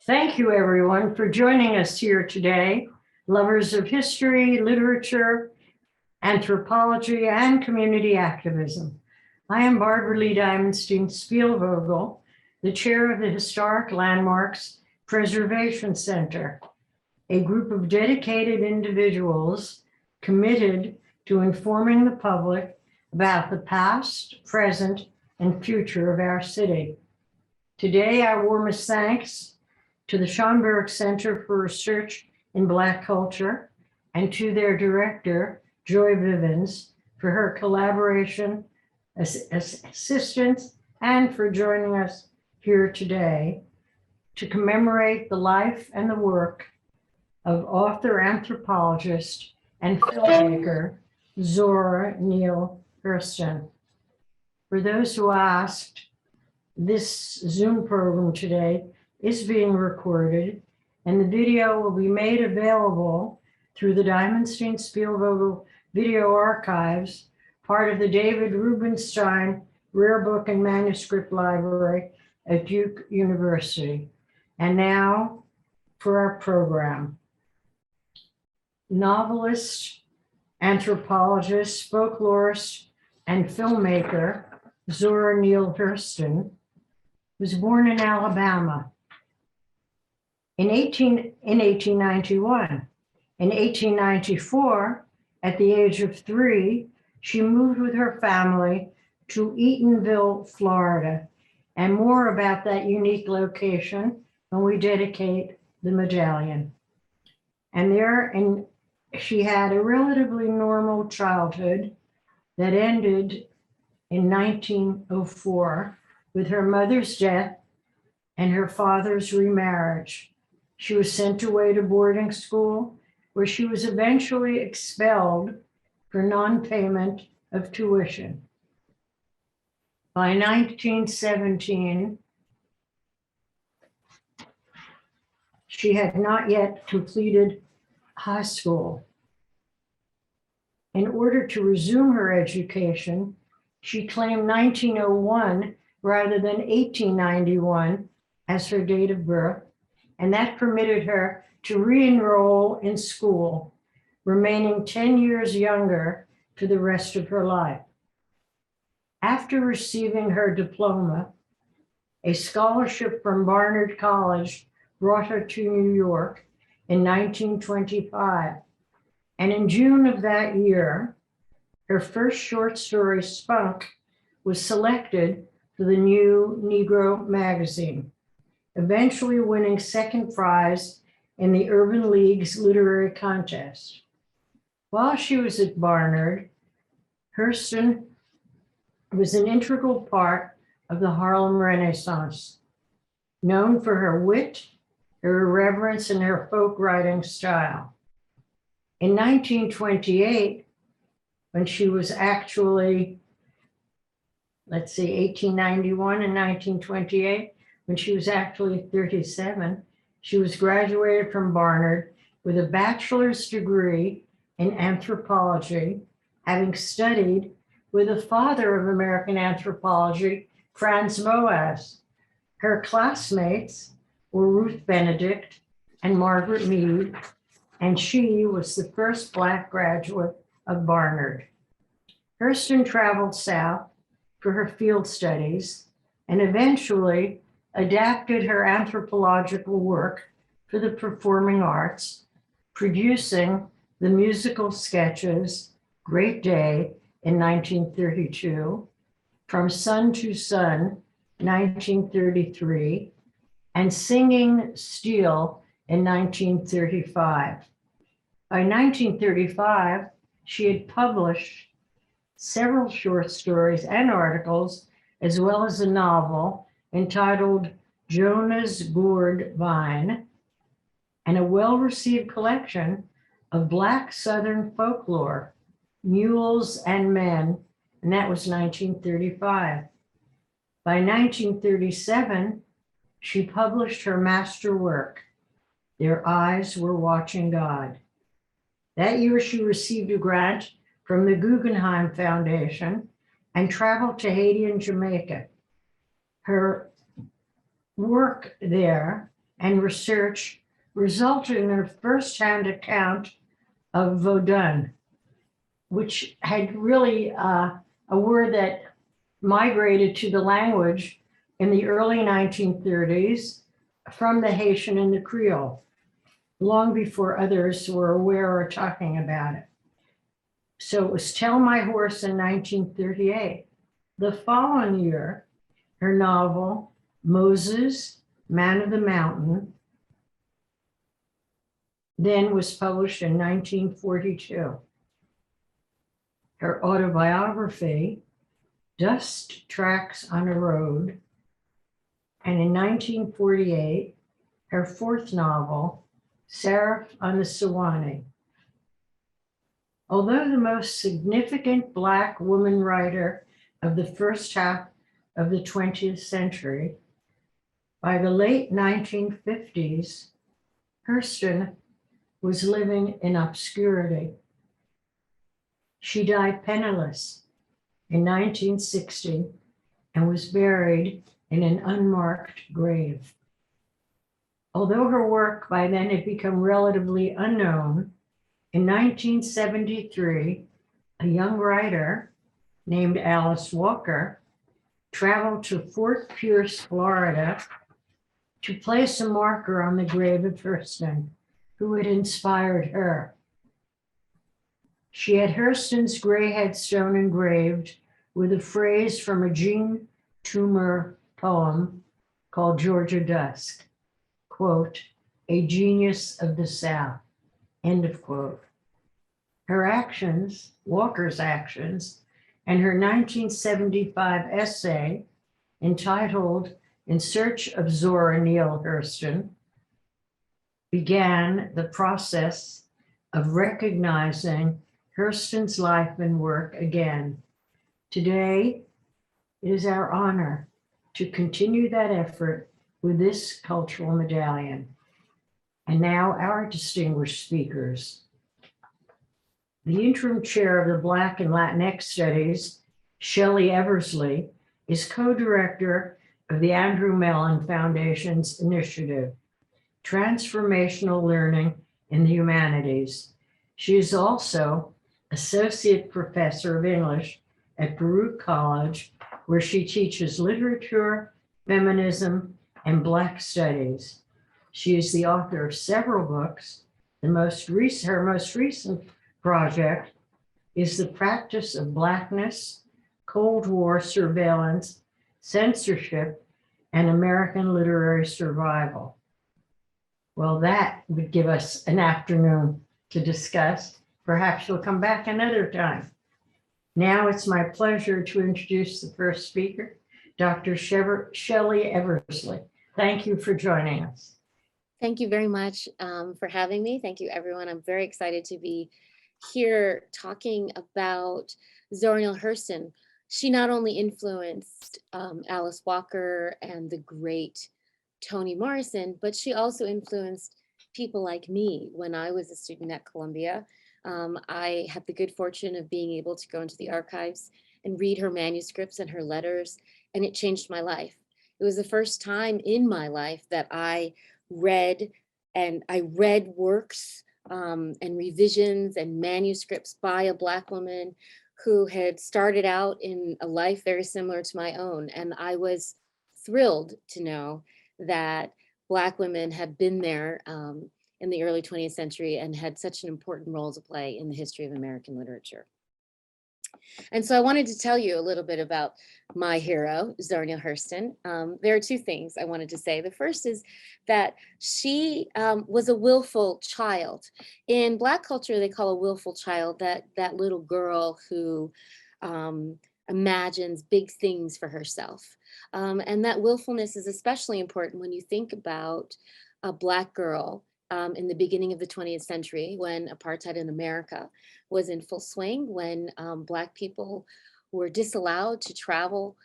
Thank you, everyone, for joining us here today, lovers of history, literature, anthropology, and community activism. I am Barbara Lee Diamonstein Spielvogel, the chair of the Historic Landmarks Preservation Center, a group of dedicated individuals committed to informing the public about the past, present, and future of our city. Today, our warmest thanks to the Schomburg Center for Research in Black Culture and to their director, Joy Vivens, for her collaboration, assistance, and for joining us here today to commemorate the life and the work of author, anthropologist, and filmmaker Zora Neale Hurston. For those who asked, this Zoom program today is being recorded, and the video will be made available through the Diamonstein Spielvogel Video Archives, part of the David Rubenstein Rare Book and Manuscript Library at Duke University. And now for our program. Novelist, anthropologist, folklorist, and filmmaker Zora Neale Hurston was born in Alabama in 1891. In 1894, at the age of 3, she moved with her family to Eatonville, Florida, and more about that unique location when we dedicate the Medallion. And she had a relatively normal childhood that ended in 1904 with her mother's death and her father's remarriage. She was sent away to boarding school, where she was eventually expelled for non-payment of tuition. By 1917, she had not yet completed high school. In order to resume her education, she claimed 1901 rather than 1891 as her date of birth, and that permitted her to re-enroll in school, remaining 10 years younger for the rest of her life. After receiving her diploma, a scholarship from Barnard College brought her to New York in 1925. And in June of that year, her first short story, Spunk, was selected for the New Negro magazine, eventually winning second prize in the Urban League's literary contest. While she was at Barnard, Hurston was an integral part of the Harlem Renaissance, known for her wit, her irreverence, and her folk writing style. In 1928, when she was actually, 1891 and 1928, when she was actually 37, she was graduated from Barnard with a bachelor's degree in anthropology, having studied with the father of American anthropology, Franz Boas. Her classmates were Ruth Benedict and Margaret Mead, and she was the first Black graduate of Barnard. Hurston traveled south for her field studies and eventually adapted her anthropological work for the performing arts, producing the musical sketches Great Day in 1932, From Sun to Sun, 1933, and Singing Steel in 1935. By 1935, she had published several short stories and articles, as well as a novel entitled Jonah's Gourd Vine, and a well-received collection of Black Southern folklore, Mules and Men, and that was 1935. By 1937, she published her masterwork, Their Eyes Were Watching God. That year, she received a grant from the Guggenheim Foundation and traveled to Haiti and Jamaica. Her work there and research resulted in a first-hand account of Vaudin, which had really a word that migrated to the language in the early 1930s from the Haitian and the Creole, long before others were aware or talking about it. So it was Tell My Horse in 1938. The following year, her novel, Moses, Man of the Mountain, then was published in 1942. Her autobiography, Dust Tracks on a Road, and in 1948, her fourth novel, Seraph on the Sewanee. Although the most significant Black woman writer of the first half of the 20th century, by the late 1950s, Hurston was living in obscurity. She died penniless in 1960 and was buried in an unmarked grave. Although her work by then had become relatively unknown, in 1973, a young writer named Alice Walker traveled to Fort Pierce, Florida, to place a marker on the grave of Hurston, who had inspired her. She had Hurston's gray headstone engraved with a phrase from a Jean Toomer poem called Georgia Dusk, quote, a genius of the South, end of quote. Her actions, Walker's actions, and her 1975 essay entitled In Search of Zora Neale Hurston began the process of recognizing Hurston's life and work again. Today, it is our honor to continue that effort with this cultural medallion. And now our distinguished speakers. The interim chair of the Black and Latinx Studies, Shelly Eversley, is co-director of the Andrew Mellon Foundation's initiative, Transformational Learning in the Humanities. She is also Associate Professor of English at Baruch College, where she teaches literature, feminism, and Black studies. She is the author of several books. Her most recent project is The Practice of Blackness, Cold War Surveillance, Censorship, and American Literary Survival. Well, that would give us an afternoon to discuss. Perhaps we'll come back another time. Now it's my pleasure to introduce the first speaker, Dr. Shelly Eversley. Thank you for joining us. Thank you very much for having me. Thank you, everyone. I'm very excited to be here talking about Zora Neale Hurston. She not only influenced Alice Walker and the great Toni Morrison, but she also influenced people like me when I was a student at Columbia. I had the good fortune of being able to go into the archives and read her manuscripts and her letters, and it changed my life. It was the first time in my life that I read works and revisions and manuscripts by a Black woman who had started out in a life very similar to my own. And I was thrilled to know that Black women had been there in the early 20th century and had such an important role to play in the history of American literature. And so I wanted to tell you a little bit about my hero, Zora Neale Hurston. There are two things I wanted to say. The first is that she was a willful child. In Black culture, they call a willful child that little girl who imagines big things for herself. And that willfulness is especially important when you think about a Black girl in the beginning of the 20th century, when apartheid in America was in full swing, when Black people were disallowed to travel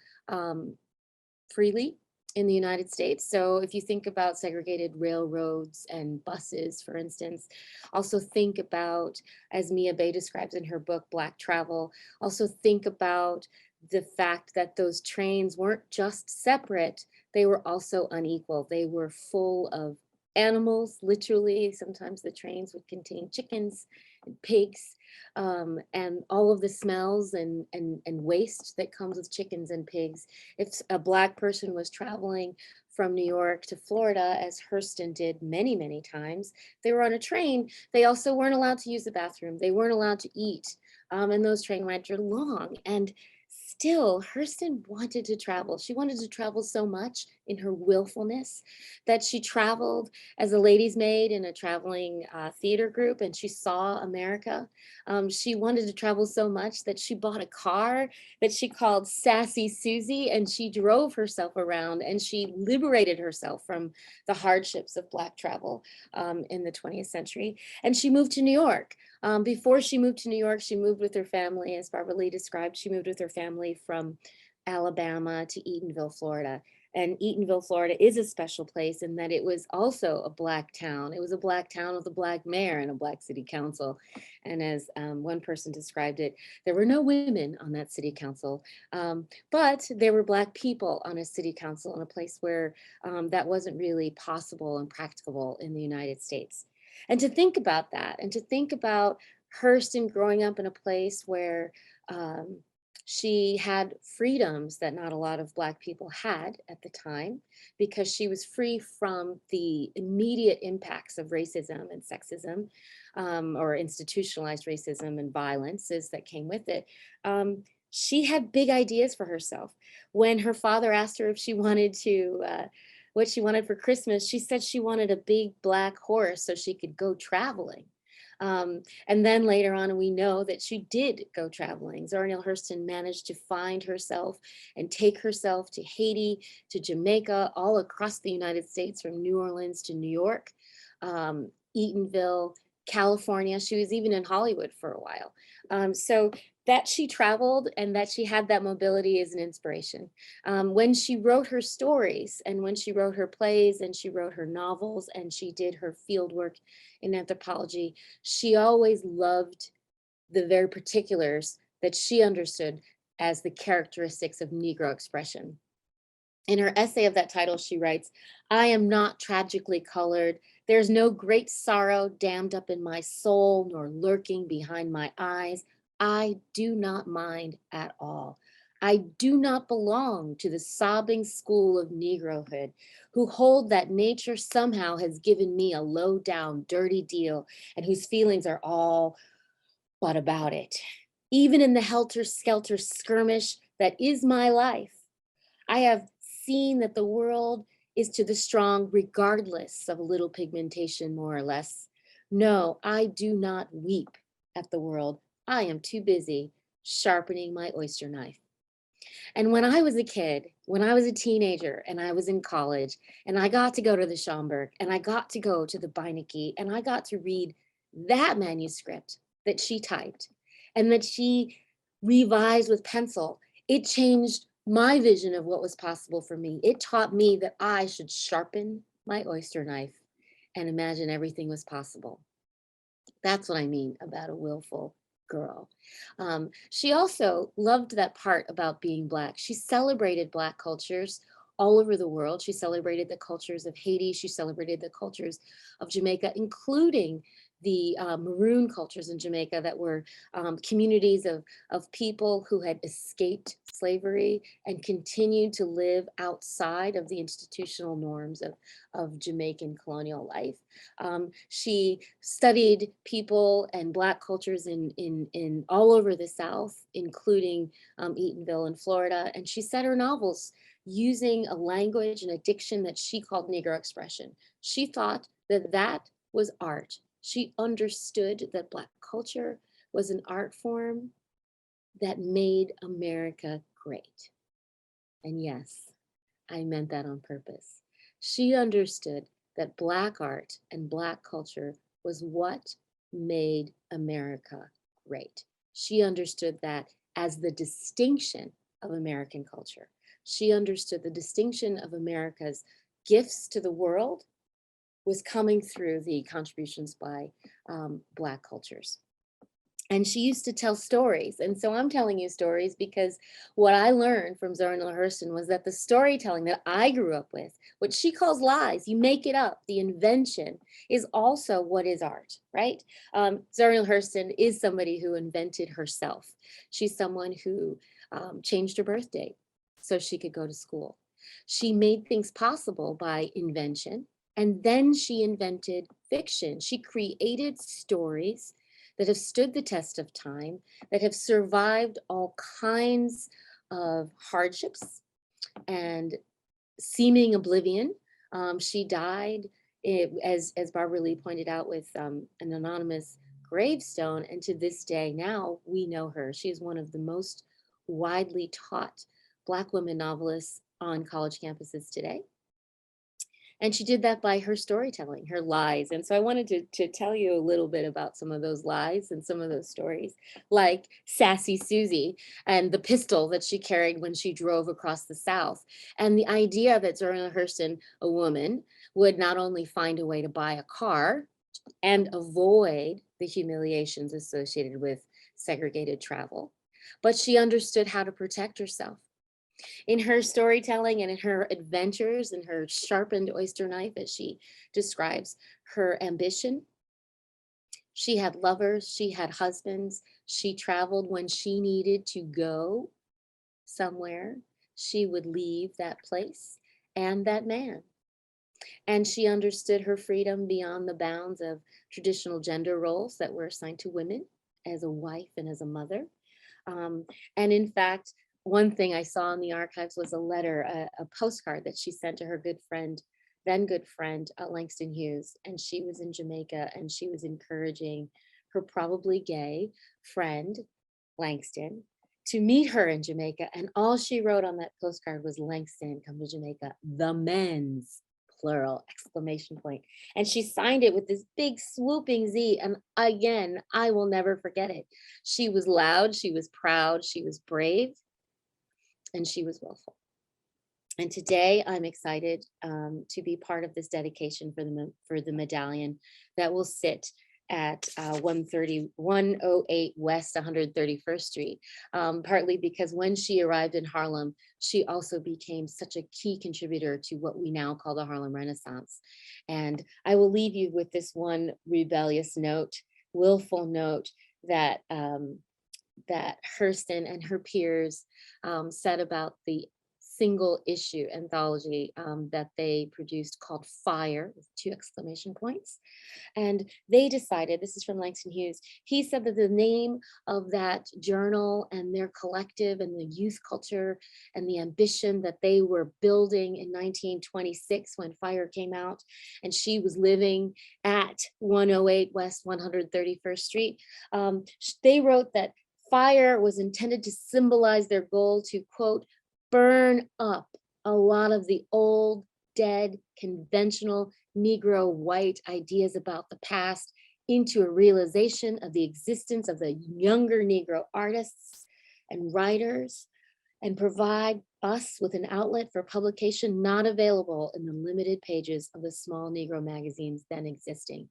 freely in the United States. So if you think about segregated railroads and buses, for instance, also think about, as Mia Bay describes in her book, Black Travel, also think about the fact that those trains weren't just separate, they were also unequal. They were full of animals, literally. Sometimes the trains would contain chickens and pigs, and all of the smells and waste that comes with chickens and pigs. If a Black person was traveling from New York to Florida, as Hurston did many, many times, they were on a train, they also weren't allowed to use the bathroom. They weren't allowed to eat. And those train rides are long. And still, Hurston wanted to travel. She wanted to travel so much in her willfulness that she traveled as a lady's maid in a traveling theater group, and she saw America. She wanted to travel so much that she bought a car that she called Sassy Susie, and she drove herself around, and she liberated herself from the hardships of Black travel in the 20th century. And she moved to New York. Before she moved to New York, she moved with her family, as Barbara Lee described. She moved with her family from Alabama to Eatonville, Florida. And Eatonville, Florida is a special place in that it was also a Black town. It was a Black town with a Black mayor and a Black city council. And as one person described it, there were no women on that city council, but there were Black people on a city council in a place where that wasn't really possible and practicable in the United States. And to think about that, and to think about Hurston growing up in a place where she had freedoms that not a lot of Black people had at the time, because she was free from the immediate impacts of racism and sexism, or institutionalized racism and violences that came with it. She had big ideas for herself. When her father asked her if she wanted to, what she wanted for Christmas, she said she wanted a big Black horse so she could go traveling. And then later on, we know that she did go traveling. Zora Neale Hurston managed to find herself and take herself to Haiti, to Jamaica, all across the United States, from New Orleans to New York, Eatonville, California. She was even in Hollywood for a while. So that she traveled and that she had that mobility is an inspiration. When she wrote her stories and when she wrote her plays and she wrote her novels and she did her field work in anthropology, she always loved the very particulars that she understood as the characteristics of Negro expression. In her essay of that title, she writes, "I am not tragically colored. There's no great sorrow dammed up in my soul, nor lurking behind my eyes. I do not mind at all. I do not belong to the sobbing school of Negrohood, who hold that nature somehow has given me a low down, dirty deal, and whose feelings are all but about it. Even in the helter-skelter skirmish that is my life, I have seen that the world is to the strong regardless of a little pigmentation, more or less. No, I do not weep at the world. I am too busy sharpening my oyster knife." And when I was a kid, when I was a teenager and I was in college and I got to go to the Schomburg and I got to go to the Beinecke and I got to read that manuscript that she typed and that she revised with pencil, it changed my vision of what was possible for me. It taught me that I should sharpen my oyster knife and imagine everything was possible. That's what I mean about a willful girl. She also loved that part about being Black. She celebrated Black cultures all over the world. She celebrated the cultures of Haiti. She celebrated the cultures of Jamaica, including the Maroon cultures in Jamaica that were communities of people who had escaped slavery and continued to live outside of the institutional norms of Jamaican colonial life. She studied people and Black cultures in all over the South, including Eatonville in Florida. And she set her novels using a language and a diction that she called Negro expression. She thought that that was art. She understood that Black culture was an art form that made America great. And yes, I meant that on purpose. She understood that Black art and Black culture was what made America great. She understood that as the distinction of American culture. She understood the distinction of America's gifts to the world was coming through the contributions by Black cultures. And she used to tell stories. And so I'm telling you stories because what I learned from Zora Neale Hurston was that the storytelling that I grew up with, what she calls lies, you make it up, the invention, is also what is art, right? Zora Neale Hurston is somebody who invented herself. She's someone who changed her birth date so she could go to school. She made things possible by invention, and then she invented fiction. She created stories that have stood the test of time, that have survived all kinds of hardships and seeming oblivion. She died, as Barbara Lee pointed out, with an anonymous gravestone. And to this day, now we know her. She is one of the most widely taught Black women novelists on college campuses today. And she did that by her storytelling, her lies. And so I wanted to tell you a little bit about some of those lies and some of those stories, like Sassy Susie and the pistol that she carried when she drove across the South. And the idea that Zora Neale Hurston, a woman, would not only find a way to buy a car and avoid the humiliations associated with segregated travel, but she understood how to protect herself. In her storytelling and in her adventures and her sharpened oyster knife, as she describes her ambition, she had lovers, she had husbands, she traveled when she needed to go somewhere. She would leave that place and that man. And she understood her freedom beyond the bounds of traditional gender roles that were assigned to women as a wife and as a mother. And in fact, one thing I saw in the archives was a letter, a postcard that she sent to her good friend, then good friend, Langston Hughes. And she was in Jamaica and she was encouraging her probably gay friend, Langston, to meet her in Jamaica. And all she wrote on that postcard was, Langston, come to Jamaica, the men's, plural, exclamation point. And she signed it with this big swooping Z. And again, I will never forget it. She was loud, she was proud, she was brave, and she was willful. And today I'm excited to be part of this dedication for the medallion that will sit at 108 West 131st Street, partly because when she arrived in Harlem, she also became such a key contributor to what we now call the Harlem Renaissance. And I will leave you with this one rebellious note, willful note that that Hurston and her peers said about the single issue anthology that they produced called Fire, with 2 exclamation points. And they decided, this is from Langston Hughes, he said that the name of that journal and their collective and the youth culture and the ambition that they were building in 1926 when Fire came out, and she was living at 108 West 131st Street, they wrote that Fire was intended to symbolize their goal to, quote, burn up a lot of the old, dead, conventional Negro white ideas about the past into a realization of the existence of the younger Negro artists and writers, and provide us with an outlet for publication not available in the limited pages of the small Negro magazines then existing.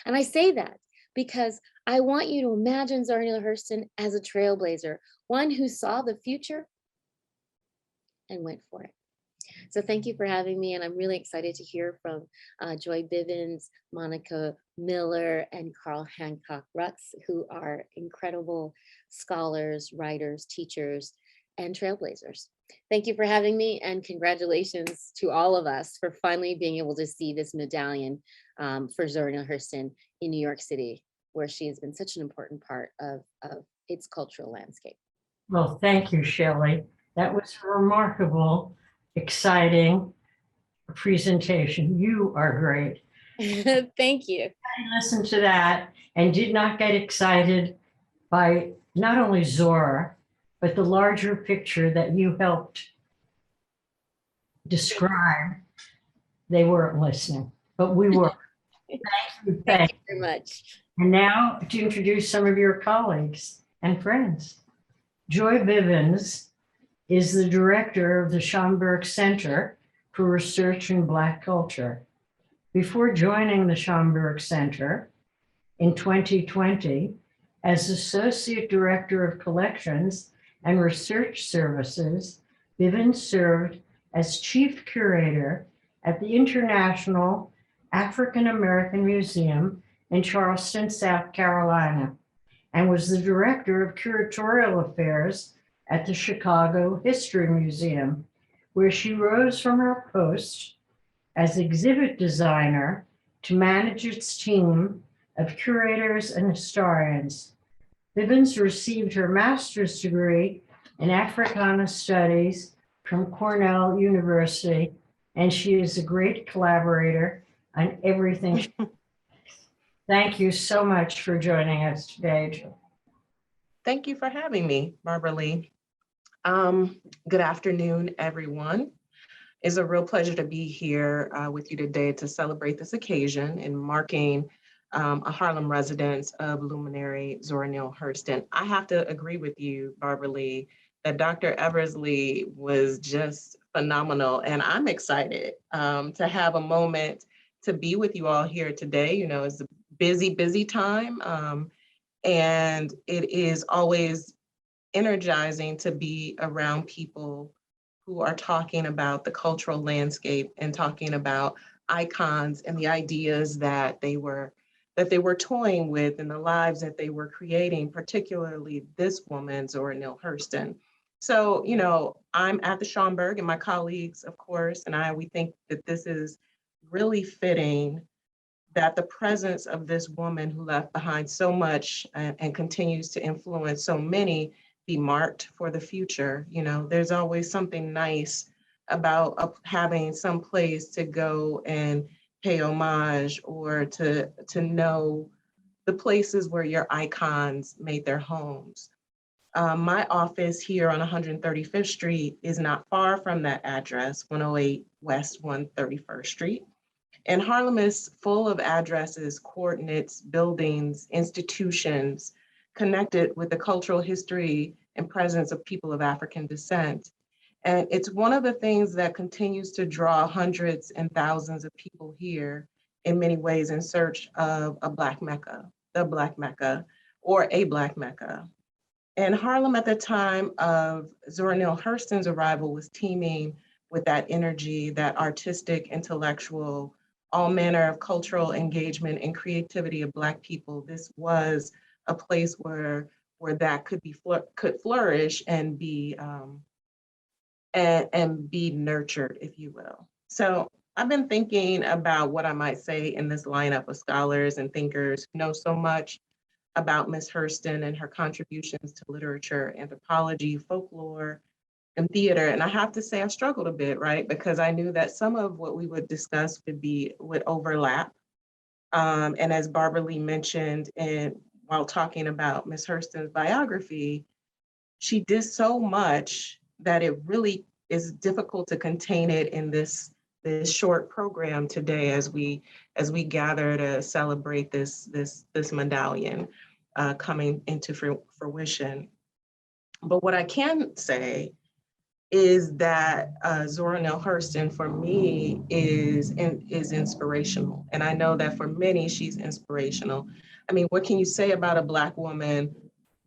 And I say that because I want you to imagine Zora Neale Hurston as a trailblazer, one who saw the future and went for it. So thank you for having me. And I'm really excited to hear from Joy Bivens, Monica Miller, and Carl Hancock Rutz, who are incredible scholars, writers, teachers, and trailblazers. Thank you for having me, and congratulations to all of us for finally being able to see this medallion for Zora Neale Hurston in New York City, where she has been such an important part of its cultural landscape. Well, thank you, Shelly. That was a remarkable, exciting presentation. You are great. Thank you. I listened to that and did not get excited by not only Zora, but the larger picture that you helped describe. They weren't listening, but we were. Thank you. Thank you very much. And now to introduce some of your colleagues and friends. Joy Bivens is the director of the Schomburg Center for Research in Black Culture. Before joining the Schomburg Center in 2020 As Associate Director of Collections and Research Services, Bivens served as Chief Curator at the International African American Museum in Charleston, South Carolina, and was the Director of Curatorial Affairs at the Chicago History Museum, where she rose from her post as exhibit designer to manage its team of curators and historians. Bivens received her master's degree in Africana Studies from Cornell University, and she is a great collaborator on everything. Thank you so much for joining us today, Jill. Thank you for having me, Barbara Lee. Good afternoon, everyone. It's a real pleasure to be here with you today to celebrate this occasion in marking a Harlem residence of luminary Zora Neale Hurston. I have to agree with you, Barbara Lee, that Dr. Eversley was just phenomenal, and I'm excited to have a moment to be with you all here today. You know, it's a busy, busy time, and it is always energizing to be around people who are talking about the cultural landscape and talking about icons and the ideas that they were toying with and the lives that they were creating, particularly this woman, Zora Neale Hurston. So, you know, I'm at the Schomburg, and my colleagues, of course, and we think that this is really fitting, that the presence of this woman who left behind so much and continues to influence so many be marked for the future. You know, there's always something nice about having some place to go and pay homage, or to know the places where your icons made their homes. My office here on 135th Street is not far from that address, 108 West 131st Street. And Harlem is full of addresses, coordinates, buildings, institutions connected with the cultural history and presence of people of African descent. And it's one of the things that continues to draw hundreds and thousands of people here in many ways in search of a Black Mecca, the Black Mecca, or a Black Mecca. And Harlem at the time of Zora Neale Hurston's arrival was teeming with that energy, that artistic, intellectual, all manner of cultural engagement and creativity of Black people. This was a place where that could flourish and be nurtured, if you will. So I've been thinking about what I might say in this lineup of scholars and thinkers who know so much about Miss Hurston and her contributions to literature, anthropology, folklore, and theater. And I have to say I struggled a bit, right? Because I knew that some of what we would discuss would overlap. And as Barbara Lee mentioned, while talking about Miss Hurston's biography, she did so much that it really is difficult to contain it in this short program today as we gather to celebrate this medallion coming into fruition. But what I can say is that Zora Neale Hurston for me is inspirational. And I know that for many, she's inspirational. I mean, what can you say about a Black woman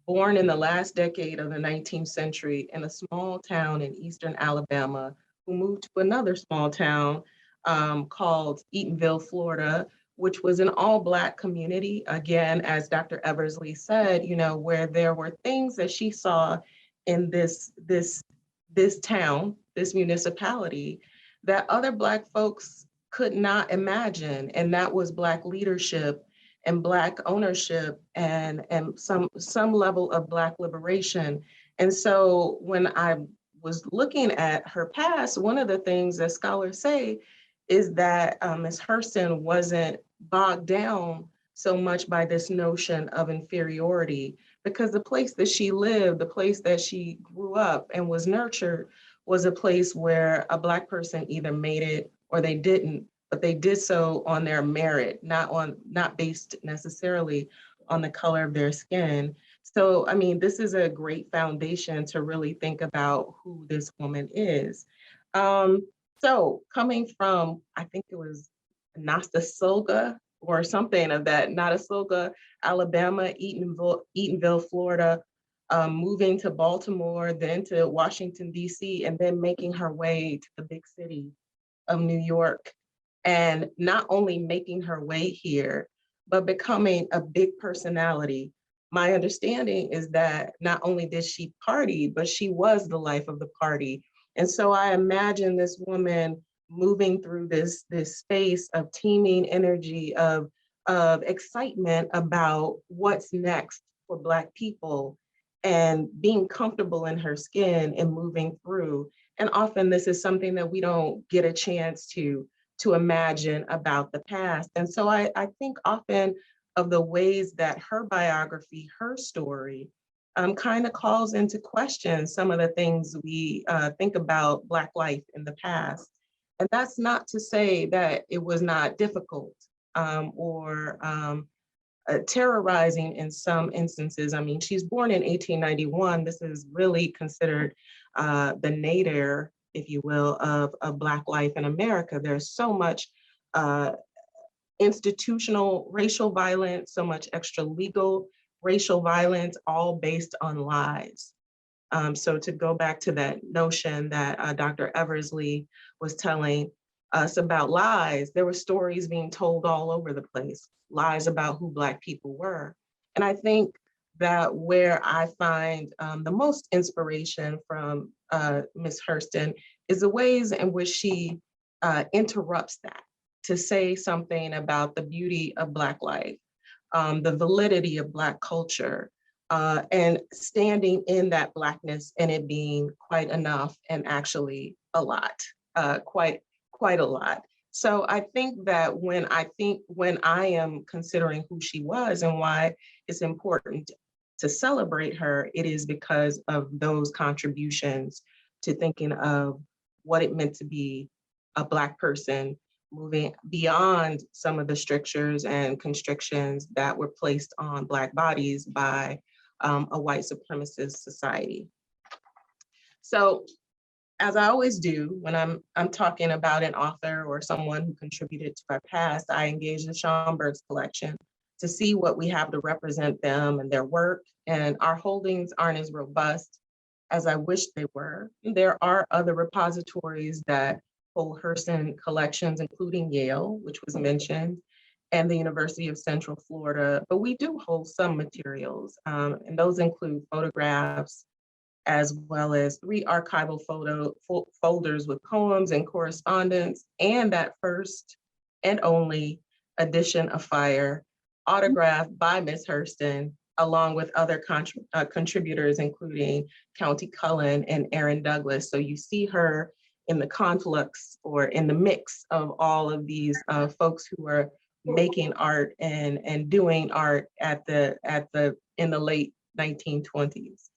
born in the last decade of the 19th century in a small town in eastern Alabama, who moved to another small town called Eatonville, Florida, which was an all Black community. Again, as Dr. Eversley said, you know, where there were things that she saw in this town, this municipality, that other Black folks could not imagine. And that was Black leadership and Black ownership and some level of Black liberation. And so when I was looking at her past, one of the things that scholars say is that Ms. Hurston wasn't bogged down so much by this notion of inferiority, because the place that she lived, the place that she grew up and was nurtured, was a place where a Black person either made it or they didn't, but they did so on their merit, not based necessarily on the color of their skin. So, I mean, this is a great foundation to really think about who this woman is. So coming from, I think it was Nostasulga, or something of that, Notasulga, Alabama, Eatonville, Florida, moving to Baltimore, then to Washington, D.C., and then making her way to the big city of New York. And not only making her way here, but becoming a big personality. My understanding is that not only did she party, but she was the life of the party. And so I imagine this woman moving through this space of teeming energy, of excitement about what's next for Black people, and being comfortable in her skin and moving through. And often this is something that we don't get a chance to imagine about the past. And so I think often of the ways that her biography, her story, kind of calls into question some of the things we think about Black life in the past. And that's not to say that it was not difficult or terrorizing in some instances. I mean, she's born in 1891. This is really considered the nadir, if you will, of Black life in America. There's so much institutional racial violence, so much extra legal racial violence, all based on lies. So to go back to that notion that Dr. Eversley was telling us about lies, there were stories being told all over the place, lies about who Black people were. And I think that where I find the most inspiration from Ms. Hurston is the ways in which she interrupts that to say something about the beauty of Black life, the validity of Black culture, and standing in that Blackness and it being quite enough and actually a lot, quite a lot. So I think that when I am considering who she was and why it's important to celebrate her, it is because of those contributions to thinking of what it meant to be a Black person, moving beyond some of the strictures and constrictions that were placed on Black bodies by a white supremacist society. So, as I always do when I'm talking about an author or someone who contributed to our past, I engage the Schomburg's collection to see what we have to represent them and their work. And our holdings aren't as robust as I wish they were. There are other repositories that hold Hurston collections, including Yale, which was mentioned, and the University of Central Florida, but we do hold some materials, and those include photographs, as well as 3 archival folders with poems and correspondence, and that first and only edition of Fire, autographed by Ms. Hurston, along with other contributors, including County Cullen and Aaron Douglas. So you see her in the conflux or in the mix of all of these folks who are making art and doing art in the late 1920s.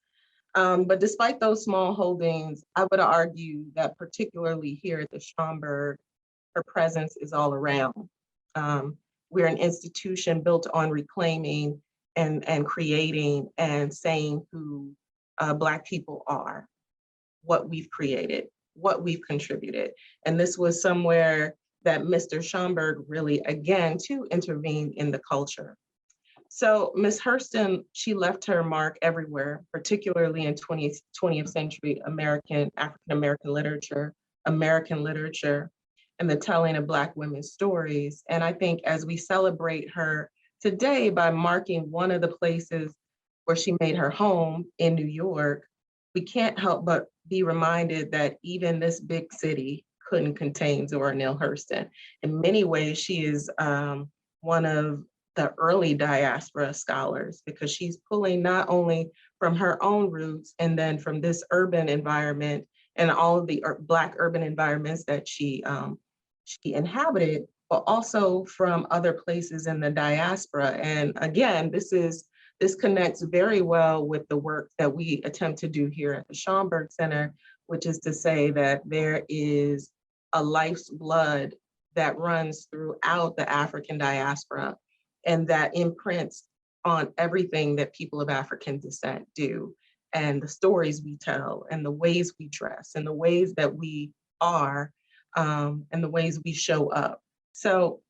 But despite those small holdings, I would argue that particularly here at the Schomburg, her presence is all around. We're an institution built on reclaiming and creating and saying who Black people are, what we've created, what we've contributed. And this was somewhere that Mr. Schomburg really, again, too, intervened in the culture. So Ms. Hurston, she left her mark everywhere, particularly in 20th century African-American literature, American literature, and the telling of Black women's stories. And I think as we celebrate her today by marking one of the places where she made her home in New York, we can't help but be reminded that even this big city couldn't contain Zora Neale Hurston. In many ways, she is one of the early diaspora scholars, because she's pulling not only from her own roots and then from this urban environment and all of the Black urban environments that she inhabited, but also from other places in the diaspora. And again, this connects very well with the work that we attempt to do here at the Schomburg Center, which is to say that there is a life's blood that runs throughout the African diaspora and that imprints on everything that people of African descent do, and the stories we tell, and the ways we dress, and the ways that we are, and the ways we show up. So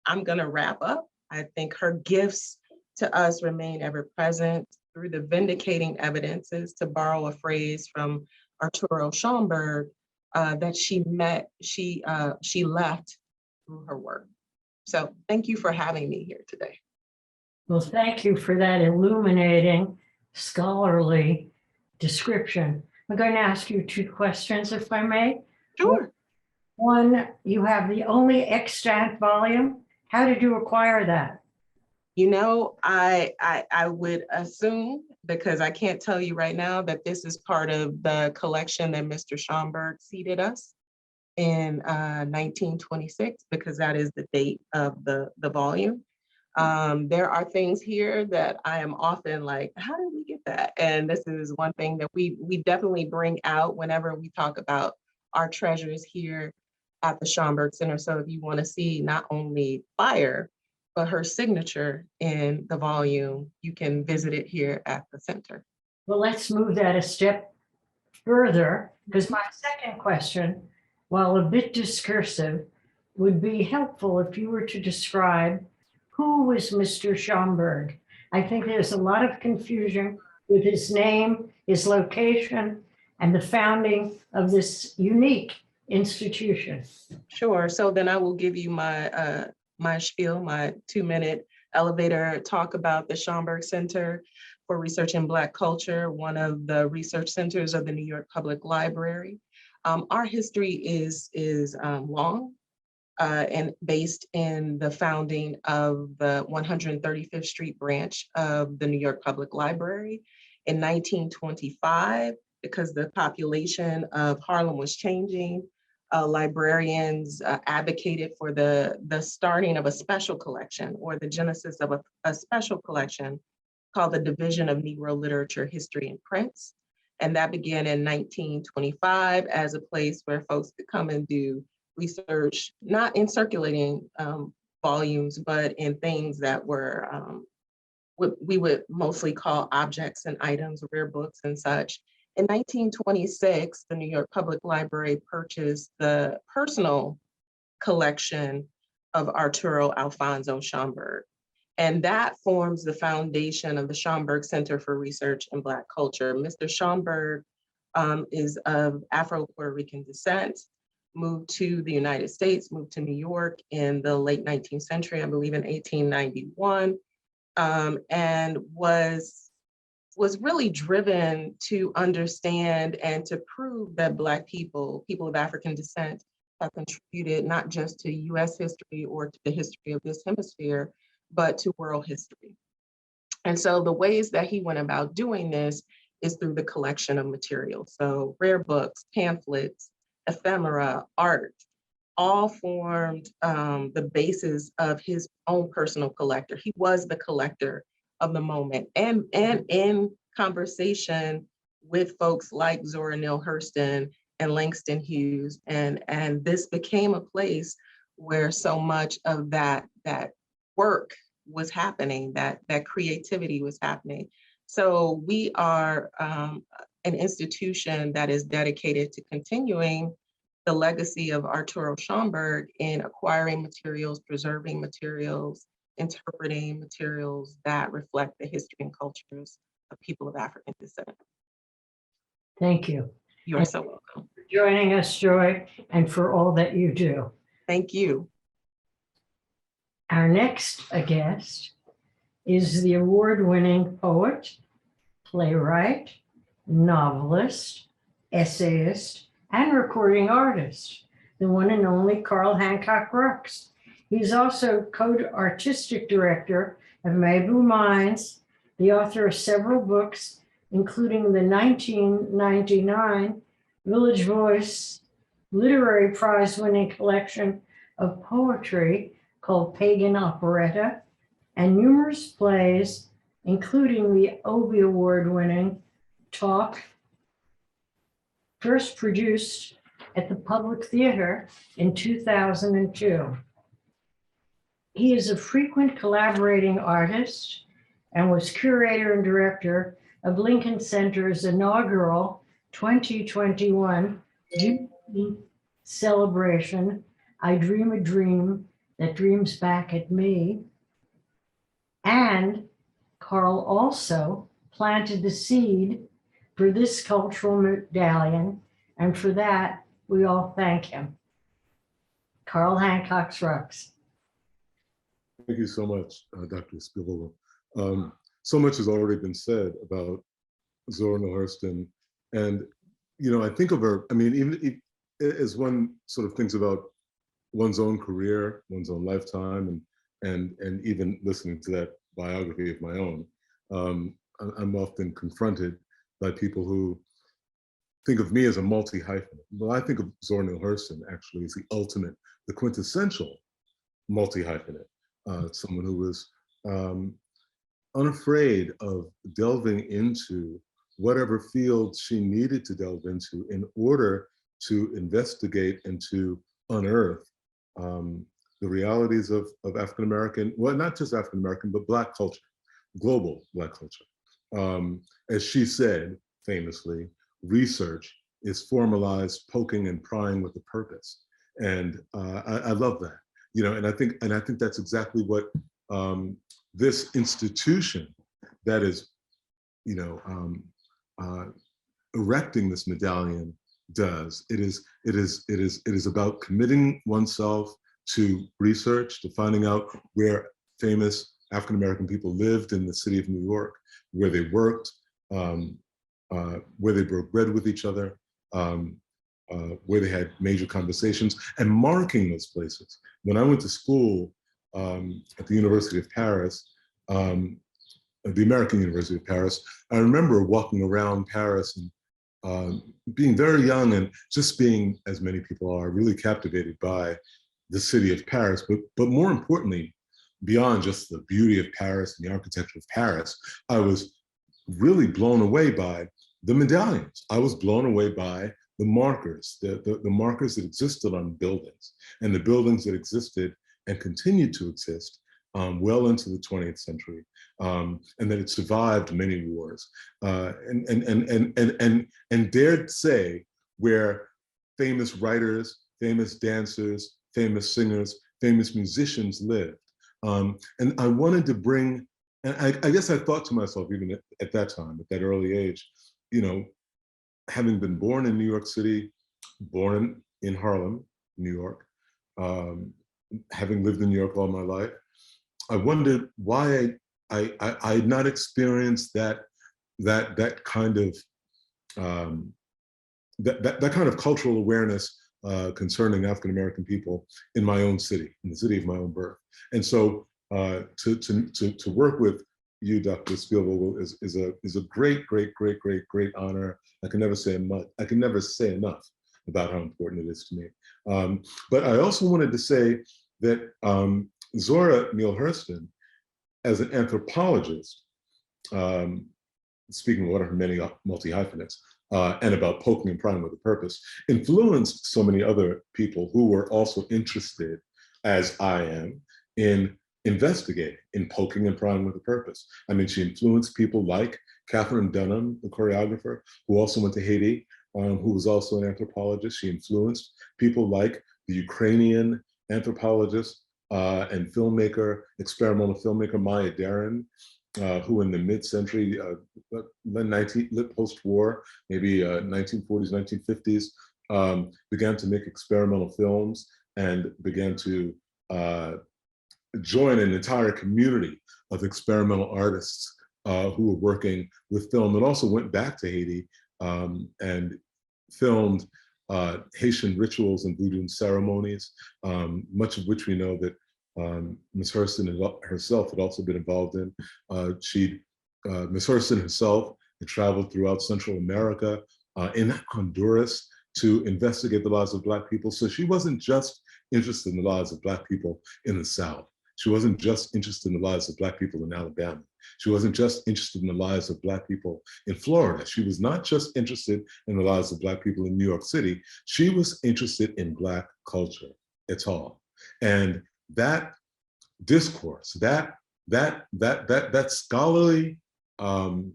I'm going to wrap up. I think her gifts to us remain ever present through the vindicating evidences, to borrow a phrase from Arturo Schomburg, that she left through her work. So thank you for having me here today. Well, thank you for that illuminating, scholarly description. I'm going to ask you two questions, if I may. Sure. One, you have the only extant volume. How did you acquire that? You know, I would assume, because I can't tell you right now, that this is part of the collection that Mr. Schomburg seeded us in 1926, because that is the date of the volume. There are things here that I am often like, how did we get that? And this is one thing that we definitely bring out whenever we talk about our treasures here at the Schomburg Center. So if you want to see not only fire, but her signature in the volume, you can visit it here at the center. Well, let's move that a step further, because my second question, while a bit discursive, would be helpful if you were to describe who was Mr. Schomburg. I think there's a lot of confusion with his name, his location, and the founding of this unique institution. Sure. So then I will give you my my spiel, my 2-minute elevator talk about the Schomburg Center for Research in Black Culture, one of the research centers of the New York Public Library. Our history is long and based in the founding of the 135th Street branch of the New York Public Library in 1925, because the population of Harlem was changing. Librarians advocated for the starting of a special collection, or the genesis of a special collection called the Division of Negro Literature, History, and Prints. And that began in 1925 as a place where folks could come and do research, not in circulating volumes, but in things that were what we would mostly call objects and items, rare books and such. In 1926, the New York Public Library purchased the personal collection of Arturo Alfonso Schomburg. And that forms the foundation of the Schomburg Center for Research in Black Culture. Mr. Schomburg is of Afro-Puerto Rican descent, moved to the United States, moved to New York in the late 19th century, I believe in 1891, and was really driven to understand and to prove that Black people of African descent, have contributed not just to US history or to the history of this hemisphere, but to world history. And so the ways that he went about doing this is through the collection of materials. So rare books, pamphlets, ephemera, art, all formed the basis of his own personal collector. He was the collector of the moment, and in conversation with folks like Zora Neale Hurston and Langston Hughes, and this became a place where so much of that work was happening, that creativity was happening. So we are an institution that is dedicated to continuing the legacy of Arturo Schomburg in acquiring materials, preserving materials, interpreting materials that reflect the history and cultures of people of African descent. Thank you. You are so welcome. For joining us, Joy, and for all that you do. Thank you. Our next guest is the award-winning poet, playwright, novelist, essayist, and recording artist, the one and only Carl Hancock Brooks. He's also co-artistic director of Mabou Minds, the author of several books, including the 1999 Village Voice Literary Prize-winning collection of poetry called Pagan Operetta, and numerous plays, including the Obie Award-winning Talk, first produced at the Public Theater in 2002. He is a frequent collaborating artist and was curator and director of Lincoln Center's inaugural 2021 Juneteenth celebration, I Dream a Dream, that dreams back at me. And Carl also planted the seed for this cultural medallion, and for that, we all thank him. Carl Hancock's Rocks. Thank you so much, Dr. Spielvogel. So much has already been said about Zora Neale Hurston. And, you know, I think of her, I mean, even as one sort of thinks about one's own career, one's own lifetime, and even listening to that biography of my own, I'm often confronted by people who think of me as a multi-hyphenate. Well, I think of Zora Neale Hurston actually as the ultimate, the quintessential multi-hyphenate. Someone who was unafraid of delving into whatever field she needed to delve into in order to investigate and to unearth the realities of African-American, well, not just African-American, but Black culture, global Black culture. As she said, famously, research is formalized poking and prying with a purpose. And I love that, you know, and I think that's exactly what this institution that is, you know, erecting this medallion does. It is about committing oneself to research, to finding out where famous African-American people lived in the city of New York, where they worked, where they broke bread with each other, where they had major conversations, and marking those places. When I went to school at the University of Paris, the American University of Paris, I remember walking around Paris and being very young and just being, as many people are, really captivated by the city of Paris, but more importantly, beyond just the beauty of Paris and the architecture of Paris, I was really blown away by the medallions. I was blown away by the markers, the markers that existed on buildings, and the buildings that existed and continued to exist well into the 20th century, and that it survived many wars, and dared say where famous writers, famous dancers, famous singers, famous musicians lived. And I wanted to bring, and I guess I thought to myself, even at that time, at that early age, you know, having been born in New York City, born in Harlem, New York, having lived in New York all my life, I wondered why I had not experienced that kind of that kind of cultural awareness concerning African American people in my own city, in the city of my own birth. And so to work with you, Dr. Spielvogel, is a great honor. I can never say much. I can never say enough about how important it is to me. But I also wanted to say that Zora Neale Hurston, as an anthropologist, speaking of one of her many multi-hyphenates, and about poking and prying with a purpose, influenced so many other people who were also interested, as I am, in investigating, in poking and prying with a purpose. I mean, she influenced people like Catherine Dunham, the choreographer, who also went to Haiti, who was also an anthropologist. She influenced people like the Ukrainian anthropologist and filmmaker, experimental filmmaker Maya Deren, who in the mid-century, post-war, maybe 1940s, 1950s, began to make experimental films and began to join an entire community of experimental artists who were working with film, and also went back to Haiti and filmed Haitian rituals and voodoo ceremonies, much of which we know that Ms. Hurston herself had also been involved in. Ms. Hurston herself had traveled throughout Central America, in Honduras, to investigate the lives of Black people. So she wasn't just interested in the lives of Black people in the South. She wasn't just interested in the lives of Black people in Alabama. She wasn't just interested in the lives of Black people in Florida. She was not just interested in the lives of Black people in New York City. She was interested in Black culture at all. And that discourse, that scholarly, and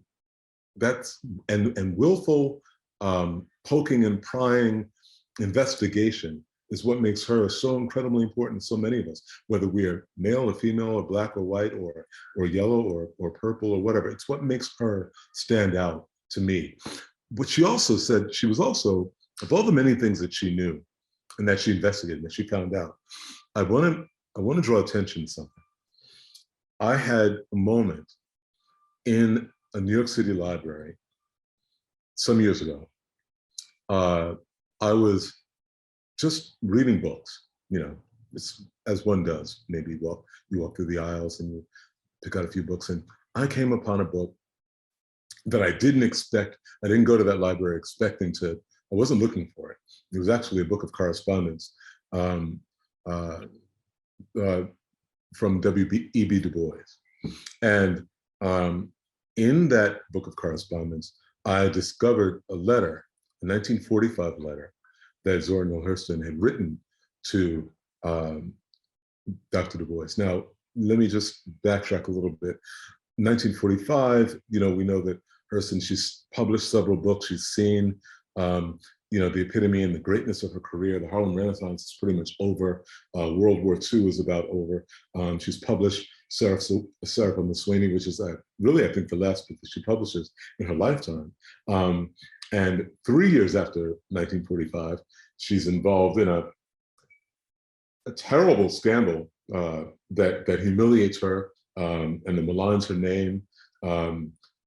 willful poking and prying investigation is what makes her so incredibly important to so many of us, whether we are male or female or black or white or yellow or purple or whatever. It's what makes her stand out to me. But she also said she was also, of all the many things that she knew and that she investigated, that she found out, I want to draw attention to something. I had a moment in a New York City library some years ago. I was just reading books, you know, it's, as one does. Maybe you walk through the aisles and you pick out a few books, and I came upon a book that I didn't expect. I didn't go to that library expecting to, I wasn't looking for it. It was actually a book of correspondence from W.E.B. Du Bois. And in that book of correspondence, I discovered a letter, a 1945 letter that Zora Neale Hurston had written to Dr. Du Bois. Now, let me just backtrack a little bit. 1945, you know, we know that Hurston, she's published several books. She's seen, you know, the epitome and the greatness of her career. The Harlem Renaissance is pretty much over. World War II is about over. She's published Seraph and the Sweeney, which is really, I think, the last book that she publishes in her lifetime. And 3 years after 1945, she's involved in a terrible scandal that humiliates her and that maligns her name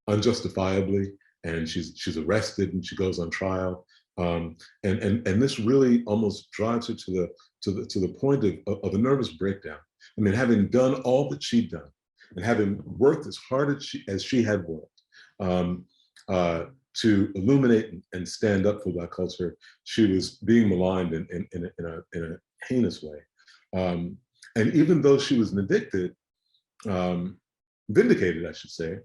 unjustifiably. And she's arrested and she goes on trial. And this really almost drives her to the point of a nervous breakdown. I mean, having done all that she'd done and having worked as hard as she had worked to illuminate and stand up for Black culture, she was being maligned in a heinous way. And even though she was vindicated, I should say,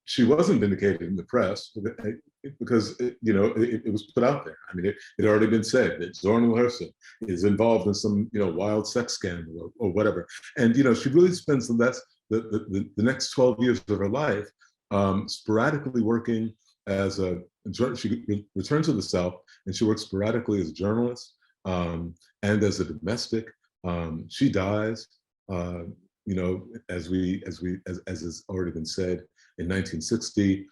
she wasn't vindicated in the press because you know, it was put out there. I mean, it had already been said that Zora Neale Hurston is involved in some, you know, wild sex scandal or whatever. And you know, she really spends the next 12 years of her life sporadically working as she returned to the South and she works sporadically as a journalist and as a domestic. She dies, you know, as has already been said, in 1960,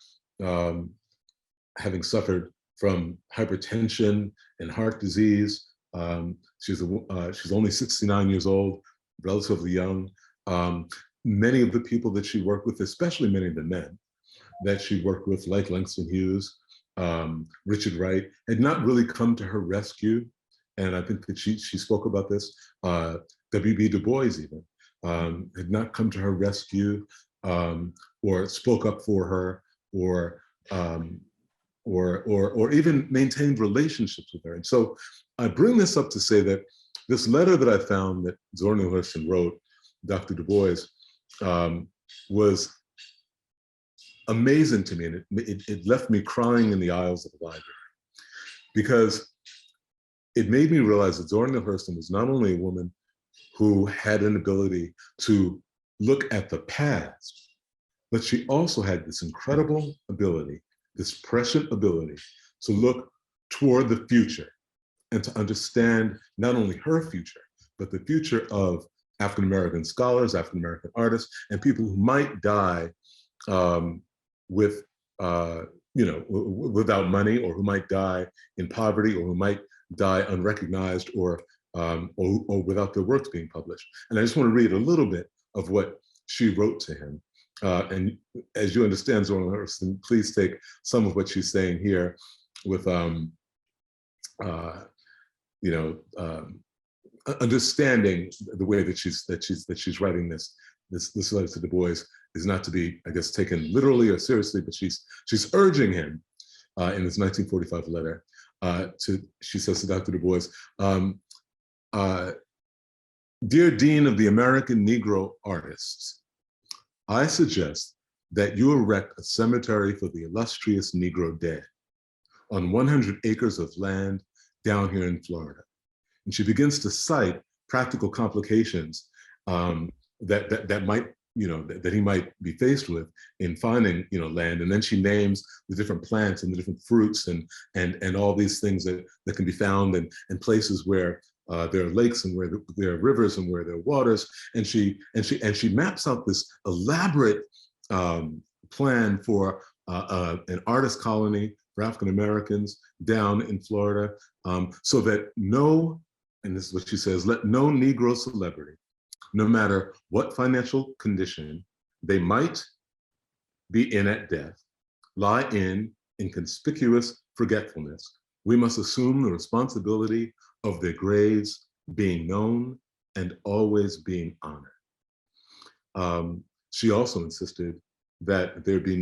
having suffered from hypertension and heart disease. She's only 69 years old, relatively young. Many of the people that she worked with, especially many of the men that she worked with, like Langston Hughes, Richard Wright, had not really come to her rescue. And I think that she spoke about this. W.B. Du Bois even had not come to her rescue or spoke up for her or even maintained relationships with her. And so I bring this up to say that this letter that I found that Zora Neale Hurston wrote, Dr. Du Bois, was amazing to me. And it left me crying in the aisles of the library because it made me realize that Zora Neale Hurston was not only a woman who had an ability to look at the past, but she also had this incredible ability, this prescient ability to look toward the future and to understand not only her future, but the future of African-American scholars, African-American artists, and people who might die with, you know, without money, or who might die in poverty, or who might die unrecognized, or without their works being published. And I just want to read a little bit of what she wrote to him. And as you understand, Zora Neale Hurston, please take some of what she's saying here with, you know, understanding the way that she's writing this letter to Du Bois is not to be, I guess, taken literally or seriously, but she's urging him in this 1945 letter she says to Dr. Du Bois, "Dear Dean of the American Negro Artists, I suggest that you erect a cemetery for the illustrious Negro dead on 100 acres of land down here in Florida." And she begins to cite practical complications that might that he might be faced with in finding, land. And then she names the different plants and the different fruits and all these things that can be found and places where there are lakes and where there are rivers and where there are waters. And she maps out this elaborate plan for an artist colony for African Americans down in Florida, so that and this is what she says, let no Negro celebrity, no matter what financial condition they might be in at death, lie in conspicuous forgetfulness. We must assume the responsibility of their graves being known and always being honored. She also insisted that there be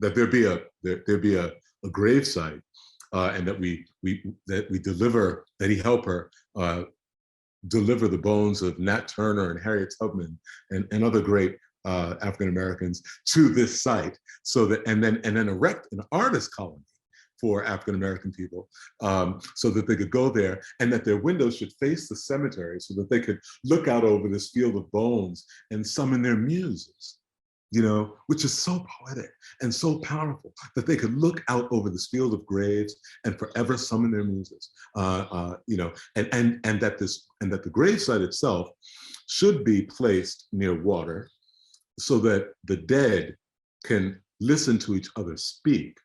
that there be a grave site, and that he help her deliver the bones of Nat Turner and Harriet Tubman and other great African Americans to this site, so that and then erect an artist colony for African American people, so that they could go there, and that their windows should face the cemetery, so that they could look out over this field of bones and summon their muses, which is so poetic and so powerful, that they could look out over this field of graves and forever summon their muses, and that the gravesite itself should be placed near water, so that the dead can listen to each other speak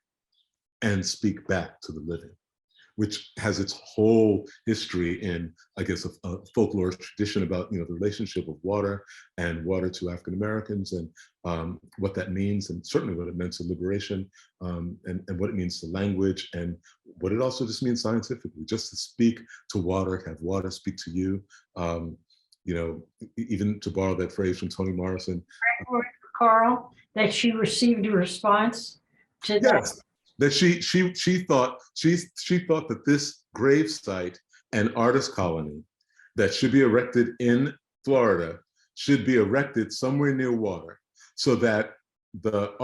and speak back to the living, which has its whole history in, I guess, a folklore tradition about, the relationship of water to African Americans, and what that means, and certainly what it meant to liberation, and what it means to language, and what it also just means scientifically, just to speak to water, have water speak to you. Even to borrow that phrase from Toni Morrison. Carl, that she received a response to that. Yes. That she thought that this grave site and artist colony that should be erected in Florida should be erected somewhere near water, so that the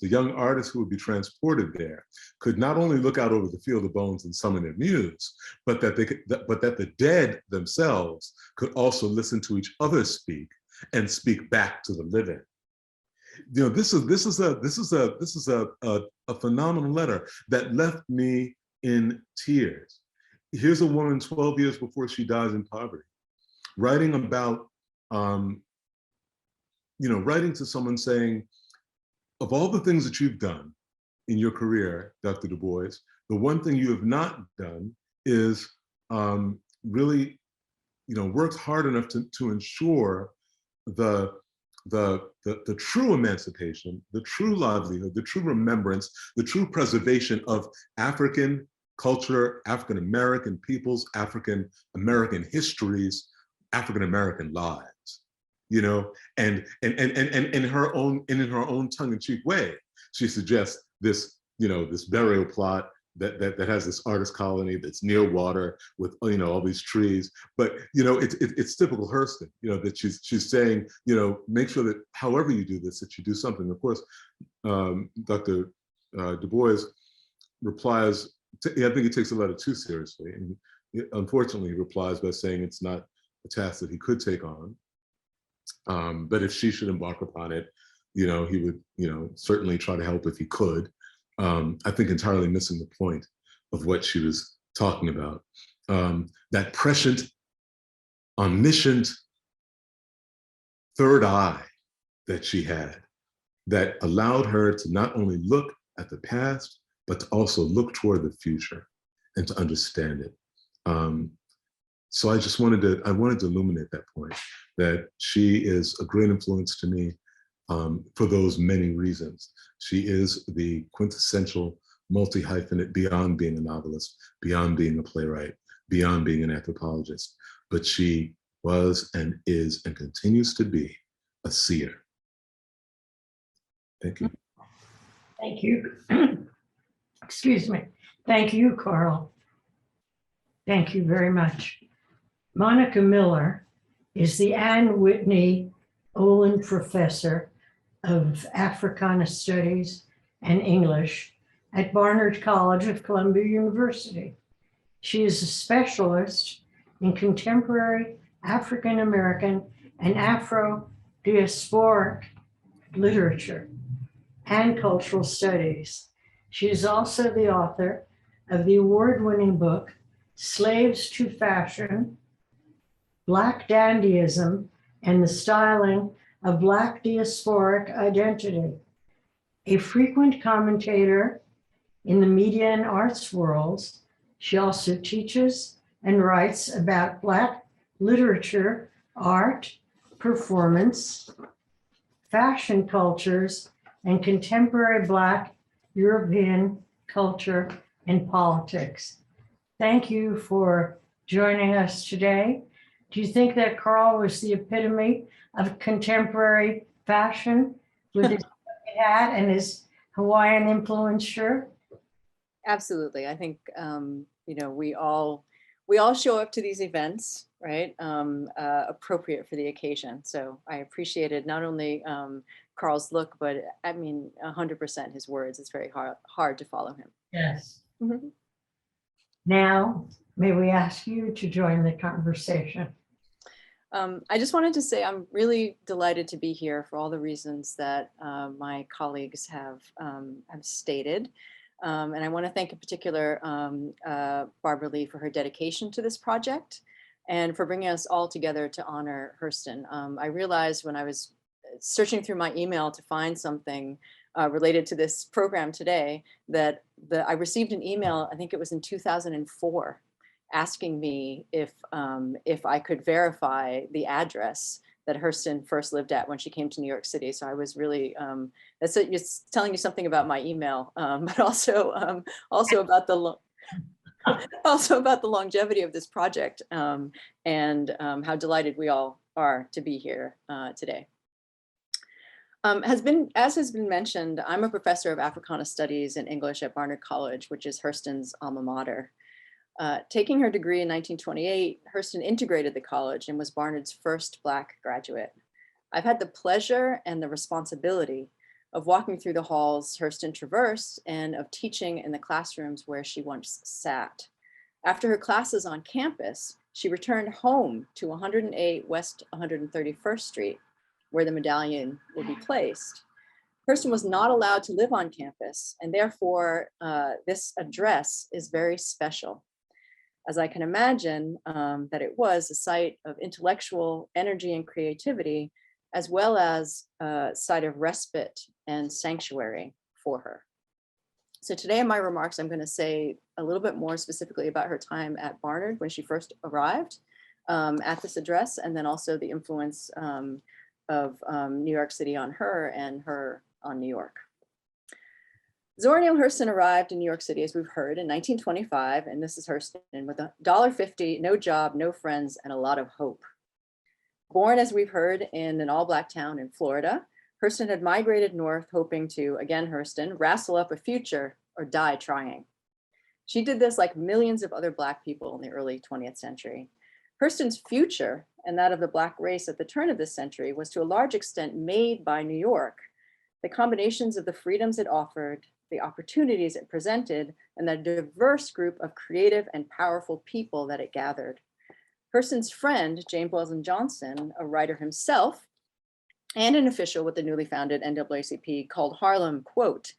young artists who would be transported there, could not only look out over the field of bones and summon their muse, but that the dead themselves could also listen to each other speak and speak back to the living. This is a phenomenal letter that left me in tears. Here's a woman 12 years before she dies in poverty, writing about, writing to someone saying, of all the things that you've done in your career, Dr. Du Bois, the one thing you have not done is really, worked hard enough to ensure the true emancipation, the true livelihood, the true remembrance, the true preservation of African culture, African American peoples, African American histories, African American lives, and in her own tongue-in-cheek way, she suggests this, this burial plot that has this artist colony that's near water with, all these trees. But, it's typical Hurston, that she's saying, make sure that however you do this, that you do something. Of course, Dr. Du Bois replies, I think he takes the letter too seriously. And unfortunately, he replies by saying it's not a task that he could take on. But if she should embark upon it, he would, certainly try to help if he could. I think entirely missing the point of what she was talking about. That prescient, omniscient third eye that she had, that allowed her to not only look at the past, but to also look toward the future and to understand it. So I wanted to illuminate that point, that she is a great influence to me for those many reasons. She is the quintessential multi-hyphenate beyond being a novelist, beyond being a playwright, beyond being an anthropologist, but she was and is and continues to be a seer. Thank you. Thank you. Excuse me. Thank you, Carl. Thank you very much. Monica Miller is the Ann Whitney Olin Professor of Africana Studies and English at Barnard College of Columbia University. She is a specialist in contemporary African American and Afro-diasporic literature and cultural studies. She is also the author of the award-winning book, Slaves to Fashion, Black Dandyism and the Styling of Black Diasporic Identity. A frequent commentator in the media and arts worlds, she also teaches and writes about Black literature, art, performance, fashion cultures, and contemporary Black European culture and politics. Thank you for joining us today. Do you think that Carl was the epitome of contemporary fashion with his hat and his Hawaiian influence shirt? Absolutely. I think, we all show up to these events, right? Appropriate for the occasion. So I appreciated not only Carl's look, but 100% his words. It's very hard to follow him. Yes. Mhm. Now, may we ask you to join the conversation? I just wanted to say I'm really delighted to be here for all the reasons that my colleagues have stated. And I want to thank in particular Barbara Lee for her dedication to this project and for bringing us all together to honor Hurston. I realized when I was searching through my email to find something related to this program today that I received an email, I think it was in 2004, asking me if I could verify the address that Hurston first lived at when she came to New York City. So I was really, it's telling you something about my email, but also about the longevity of this project and how delighted we all are to be here today. As has been mentioned, I'm a professor of Africana Studies and English at Barnard College, which is Hurston's alma mater. Taking her degree in 1928, Hurston integrated the college and was Barnard's first Black graduate. I've had the pleasure and the responsibility of walking through the halls Hurston traversed and of teaching in the classrooms where she once sat. After her classes on campus, she returned home to 108 West 131st Street, where the Medallion will be placed. Hurston was not allowed to live on campus, and therefore this address is very special, as I can imagine that it was a site of intellectual energy and creativity, as well as a site of respite and sanctuary for her. So today in my remarks, I'm going to say a little bit more specifically about her time at Barnard when she first arrived at this address, and then also the influence of New York City on her and her on New York. Zora Neale Hurston arrived in New York City, as we've heard, in 1925, and this is Hurston with $1.50, no job, no friends, and a lot of hope. Born, as we've heard, in an all-Black town in Florida, Hurston had migrated north, hoping to, again Hurston, wrestle up a future or die trying. She did this like millions of other Black people in the early 20th century. Hurston's future, and that of the Black race at the turn of this century, was to a large extent made by New York. The combinations of the freedoms it offered, the opportunities it presented, and the diverse group of creative and powerful people that it gathered. Hurston's friend, James Weldon Johnson, a writer himself, and an official with the newly founded NAACP, called Harlem, quote,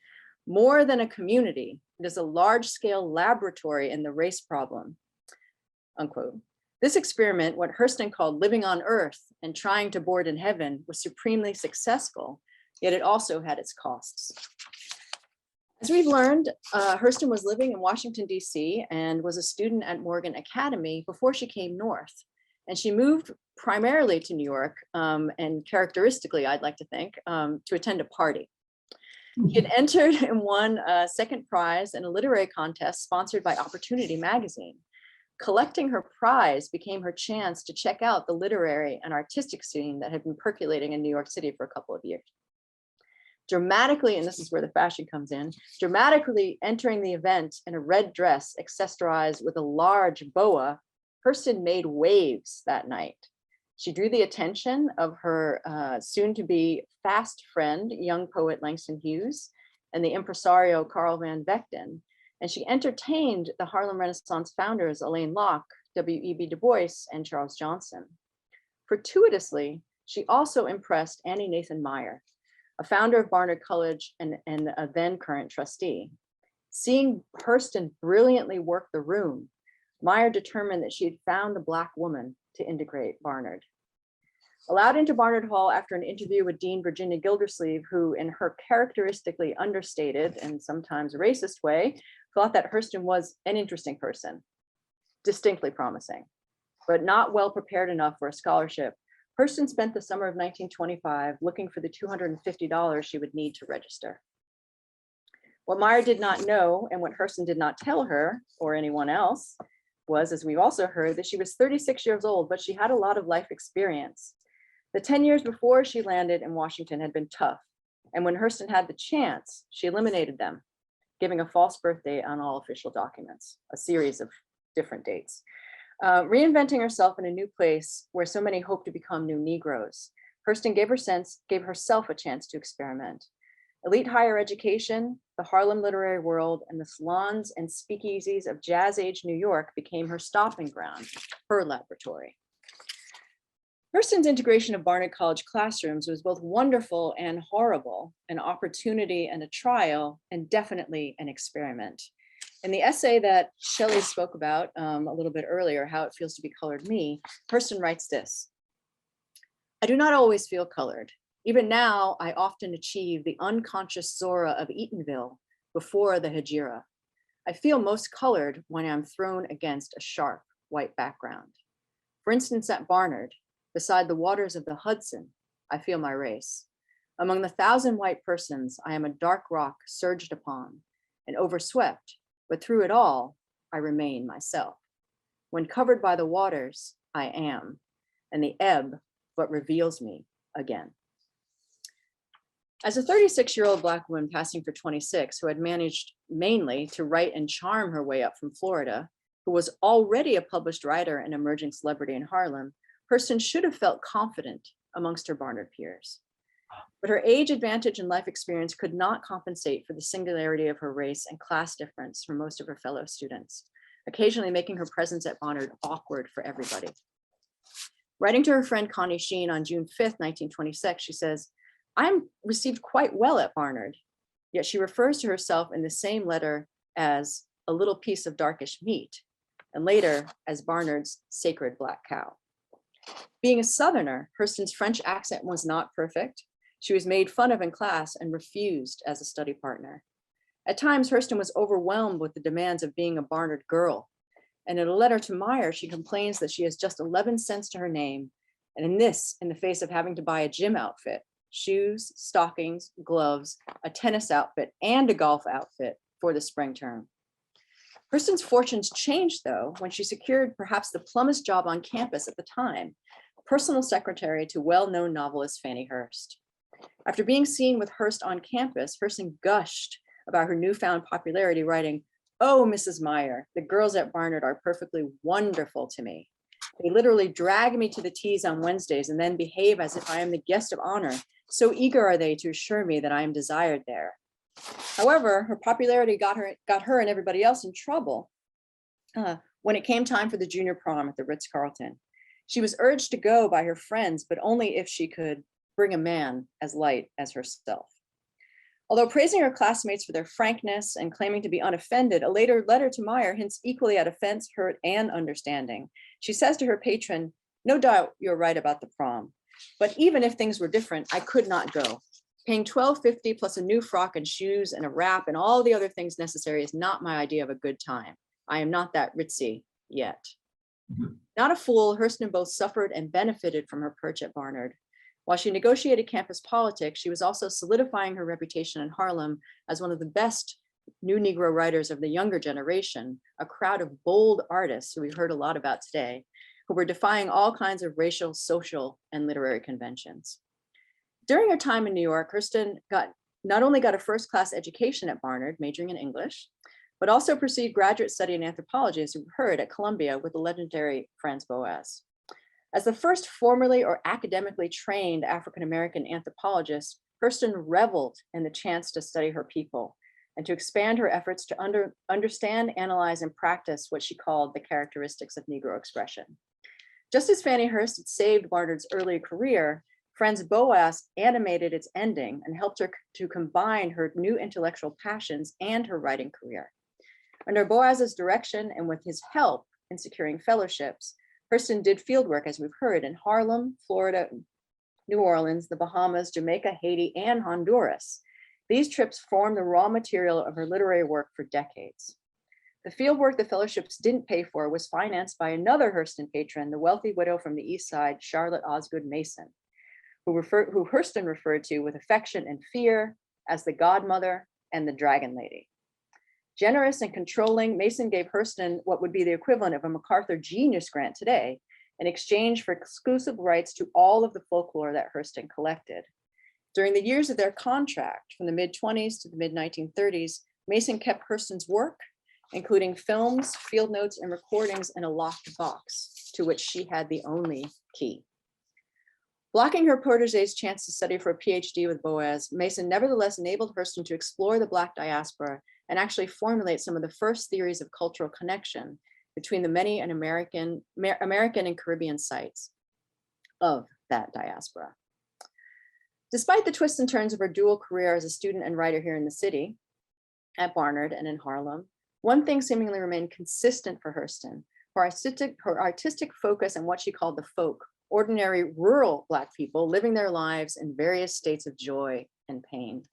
"more than a community, it is a large-scale laboratory in the race problem," unquote. This experiment, what Hurston called living on Earth and trying to board in heaven, was supremely successful, yet it also had its costs. As we've learned, Hurston was living in Washington, D.C. and was a student at Morgan Academy before she came north. And she moved primarily to New York, and characteristically, I'd like to think, to attend a party. She had entered and won a second prize in a literary contest sponsored by Opportunity magazine. Collecting her prize became her chance to check out the literary and artistic scene that had been percolating in New York City for a couple of years. Dramatically, and this is where the fashion comes in, dramatically entering the event in a red dress accessorized with a large boa, Hurston made waves that night. She drew the attention of her soon-to-be fast friend, young poet Langston Hughes, and the impresario Carl Van Vechten, and she entertained the Harlem Renaissance founders Alain Locke, W.E.B. Du Bois, and Charles Johnson. Fortuitously, She also impressed Annie Nathan Meyer, a founder of Barnard College and a then current trustee. Seeing Hurston brilliantly work the room, Meyer determined that she had found the Black woman to integrate Barnard. Allowed into Barnard Hall after an interview with Dean Virginia Gildersleeve, who in her characteristically understated and sometimes racist way, thought that Hurston was an interesting person, distinctly promising, but not well prepared enough for a scholarship. Hurston spent the summer of 1925 looking for the $250 she would need to register. What Meyer did not know, and what Hurston did not tell her or anyone else, was, as we've also heard, that she was 36 years old, but she had a lot of life experience. The 10 years before she landed in Washington had been tough, and when Hurston had the chance, she eliminated them, giving a false birthday on all official documents, a series of different dates. Reinventing herself in a new place where so many hope to become new Negroes, Hurston gave herself a chance to experiment. Elite higher education, the Harlem literary world, and the salons and speakeasies of jazz-age New York became her stomping ground, her laboratory. Hurston's integration of Barnard College classrooms was both wonderful and horrible, an opportunity and a trial, and definitely an experiment. In the essay that Shelly spoke about a little bit earlier, How It Feels to Be Colored Me, Hurston writes this: "I do not always feel colored. Even now, I often achieve the unconscious Zora of Eatonville before the Hejira. I feel most colored when I'm thrown against a sharp white background. For instance, at Barnard, beside the waters of the Hudson, I feel my race. Among the 1,000 white persons, I am a dark rock surged upon and overswept, but through it all, I remain myself. When covered by the waters, I am, and the ebb but reveals me again." As a 36-year-old Black woman passing for 26, who had managed mainly to write and charm her way up from Florida, who was already a published writer and emerging celebrity in Harlem, Hurston should have felt confident amongst her Barnard peers. But her age advantage and life experience could not compensate for the singularity of her race and class difference from most of her fellow students, occasionally making her presence at Barnard awkward for everybody. Writing to her friend Connie Sheen on June 5th, 1926, she says, "I'm received quite well at Barnard," yet she refers to herself in the same letter as a little piece of darkish meat, and later as Barnard's sacred black cow. Being a Southerner, Hurston's French accent was not perfect. She was made fun of in class and refused as a study partner. At times, Hurston was overwhelmed with the demands of being a Barnard girl. And in a letter to Meyer, she complains that she has just 11 cents to her name, and in the face of having to buy a gym outfit, shoes, stockings, gloves, a tennis outfit, and a golf outfit for the spring term. Hurston's fortunes changed, though, when she secured perhaps the plumbest job on campus at the time, personal secretary to well-known novelist Fannie Hurst. After being seen with Hurst on campus, Hurston gushed about her newfound popularity, writing, "Oh, Mrs. Meyer, the girls at Barnard are perfectly wonderful to me. They literally drag me to the teas on Wednesdays and then behave as if I am the guest of honor. So eager are they to assure me that I am desired there." However, her popularity got her and everybody else in trouble when it came time for the junior prom at the Ritz-Carlton. She was urged to go by her friends, but only if she could bring a man as light as herself. Although praising her classmates for their frankness and claiming to be unoffended, a later letter to Meyer hints equally at offense, hurt, and understanding. She says to her patron, "No doubt you're right about the prom, but even if things were different, I could not go. Paying $12.50 plus a new frock and shoes and a wrap and all the other things necessary is not my idea of a good time. I am not that ritzy yet." Not a fool, Hurston both suffered and benefited from her perch at Barnard. While she negotiated campus politics, she was also solidifying her reputation in Harlem as one of the best new Negro writers of the younger generation, a crowd of bold artists who we heard a lot about today, who were defying all kinds of racial, social, and literary conventions. During her time in New York, Hurston not only got a first-class education at Barnard, majoring in English, but also pursued graduate study in anthropology, as we heard, at Columbia with the legendary Franz Boas. As the first formally or academically trained African-American anthropologist, Hurston reveled in the chance to study her people and to expand her efforts to understand, analyze, and practice what she called the characteristics of Negro expression. Just as Fannie Hurst had saved Barnard's early career, Friends Boas animated its ending and helped her to combine her new intellectual passions and her writing career. Under Boas's direction and with his help in securing fellowships, Hurston did fieldwork, as we've heard, in Harlem, Florida, New Orleans, the Bahamas, Jamaica, Haiti, and Honduras. These trips formed the raw material of her literary work for decades. The fieldwork the fellowships didn't pay for was financed by another Hurston patron, the wealthy widow from the East Side, Charlotte Osgood Mason, who Hurston referred to with affection and fear as the godmother and the dragon lady. Generous and controlling, Mason gave Hurston what would be the equivalent of a MacArthur Genius Grant today in exchange for exclusive rights to all of the folklore that Hurston collected. During the years of their contract, from the mid-20s to the mid-1930s, Mason kept Hurston's work, including films, field notes, and recordings in a locked box, to which she had the only key. Blocking her protege's chance to study for a PhD with Boas, Mason nevertheless enabled Hurston to explore the Black diaspora and actually formulate some of the first theories of cultural connection between the many and American and Caribbean sites of that diaspora. Despite the twists and turns of her dual career as a student and writer here in the city, at Barnard and in Harlem, one thing seemingly remained consistent for Hurston: her artistic focus on what she called the folk, ordinary rural Black people living their lives in various states of joy and pain.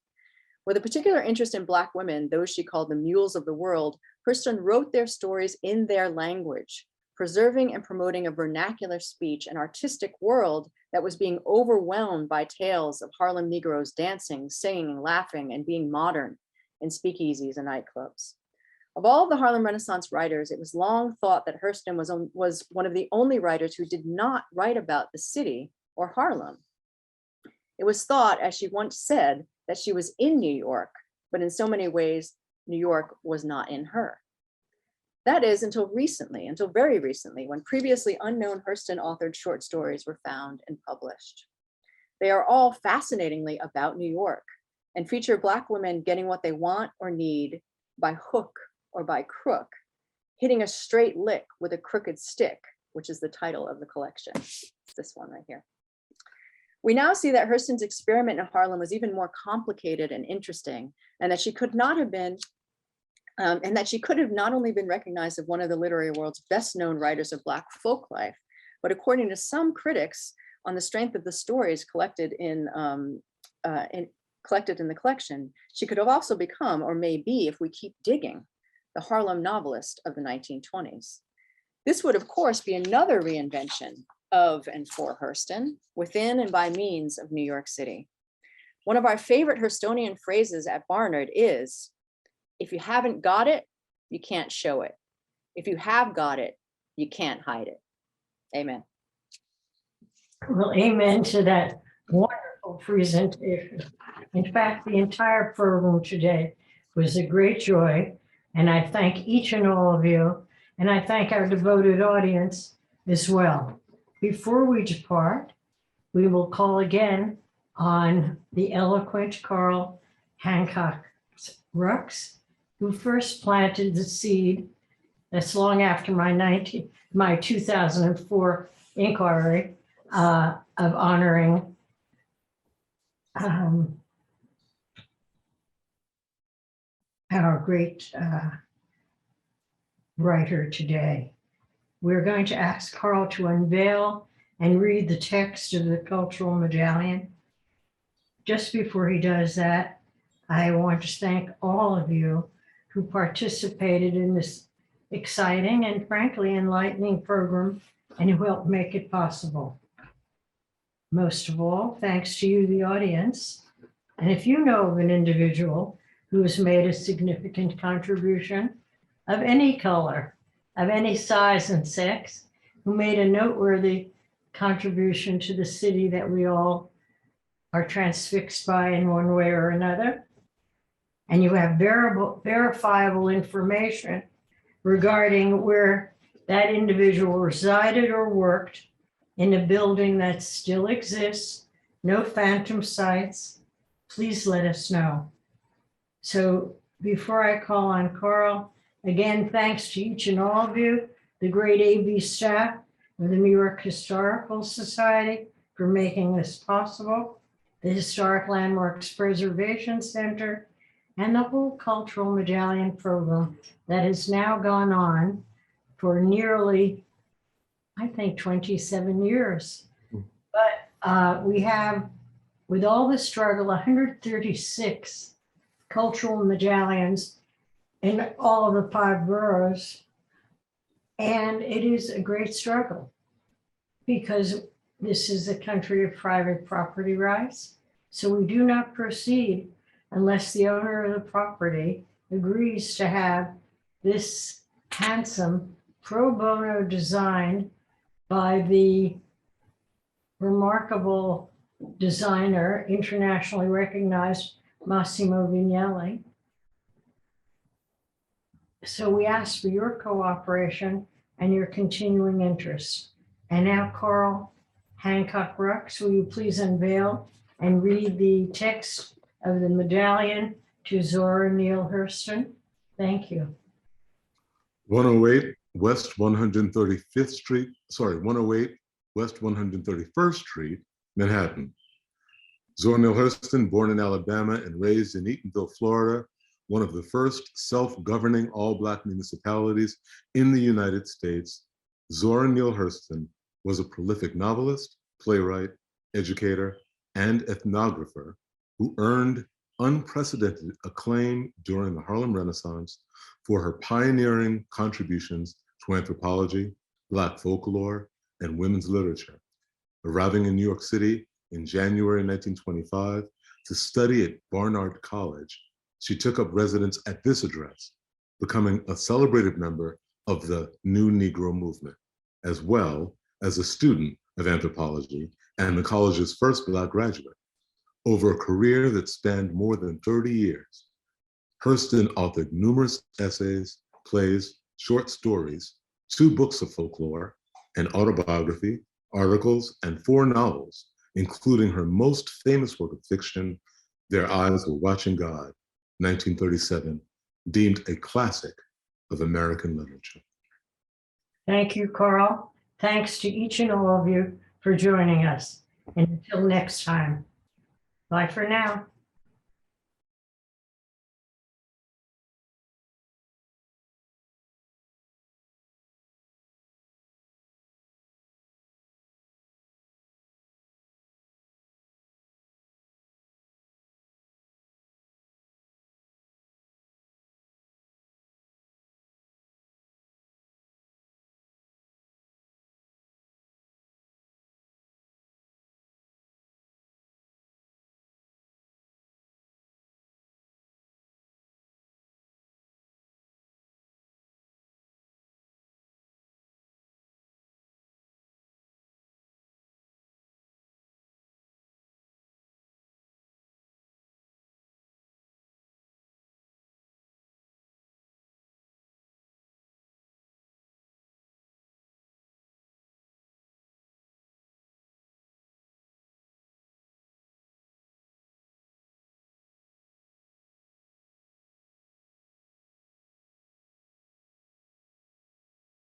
With a particular interest in Black women, those she called the mules of the world, Hurston wrote their stories in their language, preserving and promoting a vernacular speech and artistic world that was being overwhelmed by tales of Harlem Negroes dancing, singing, laughing, and being modern in speakeasies and nightclubs. Of all of the Harlem Renaissance writers, it was long thought that Hurston was one of the only writers who did not write about the city or Harlem. It was thought, as she once said, that she was in New York, but in so many ways, New York was not in her. That is until very recently, when previously unknown Hurston authored short stories were found and published. They are all fascinatingly about New York and feature Black women getting what they want or need by hook or by crook, hitting a straight lick with a crooked stick, which is the title of the collection. It's this one right here. We now see that Hurston's experiment in Harlem was even more complicated and interesting, and that she could not have been, and that she could have not only been recognized as one of the literary world's best known writers of Black folk life, but according to some critics, on the strength of the stories collected in the collection, she could have also become, or may be if we keep digging, the Harlem novelist of the 1920s. This would, of course, be another reinvention of and for Hurston, within and by means of New York City. One of our favorite Hurstonian phrases at Barnard is, if you haven't got it, you can't show it. If you have got it, you can't hide it. Amen. Well, amen to that wonderful presentation. In fact, the entire program today was a great joy, and I thank each and all of you, and I thank our devoted audience as well. Before we depart, we will call again on the eloquent Carl Hancock Rux, who first planted the seed that's long after my 2004 inquiry of honoring our great writer today. We're going to ask Carl to unveil and read the text of the cultural medallion. Just before he does that, I want to thank all of you who participated in this exciting and frankly enlightening program and who helped make it possible. Most of all, thanks to you, the audience. And if you know of an individual who has made a significant contribution of any color, of any size and sex, who made a noteworthy contribution to the city that we all are transfixed by in one way or another, and you have verifiable information regarding where that individual resided or worked in a building that still exists, no phantom sites, please let us know. So before I call on Carl, again, thanks to each and all of you, the great AV staff of the New York Historical Society, for making this possible, the Historic Landmarks Preservation Center, and the whole Cultural Medallion program that has now gone on for nearly, I think, 27 years. But we have, with all the struggle, 136 cultural medallions in all of the 5 boroughs. And it is a great struggle because this is a country of private property rights. So we do not proceed unless the owner of the property agrees to have this handsome pro bono design by the remarkable designer, internationally recognized Massimo Vignelli. So we ask for your cooperation and your continuing interest. And now, Carl Hancock Rux, will you please unveil and read the text of the medallion to Zora Neale Hurston? Thank you. 108 West 135th Street, 108 West 131st Street, Manhattan. Zora Neale Hurston, born in Alabama and raised in Eatonville, Florida, one of the first self-governing all-Black municipalities in the United States. Zora Neale Hurston was a prolific novelist, playwright, educator, and ethnographer who earned unprecedented acclaim during the Harlem Renaissance for her pioneering contributions to anthropology, Black folklore, and women's literature. Arriving in New York City in January 1925 to study at Barnard College, she took up residence at this address, becoming a celebrated member of the New Negro movement, as well as a student of anthropology and the college's first Black graduate. Over a career that spanned more than 30 years, Hurston authored numerous essays, plays, short stories, 2 books of folklore, an autobiography, articles, and 4 novels, including her most famous work of fiction, Their Eyes Were Watching God, 1937, deemed a classic of American literature. Thank you, Carl. Thanks to each and all of you for joining us. And until next time, bye for now.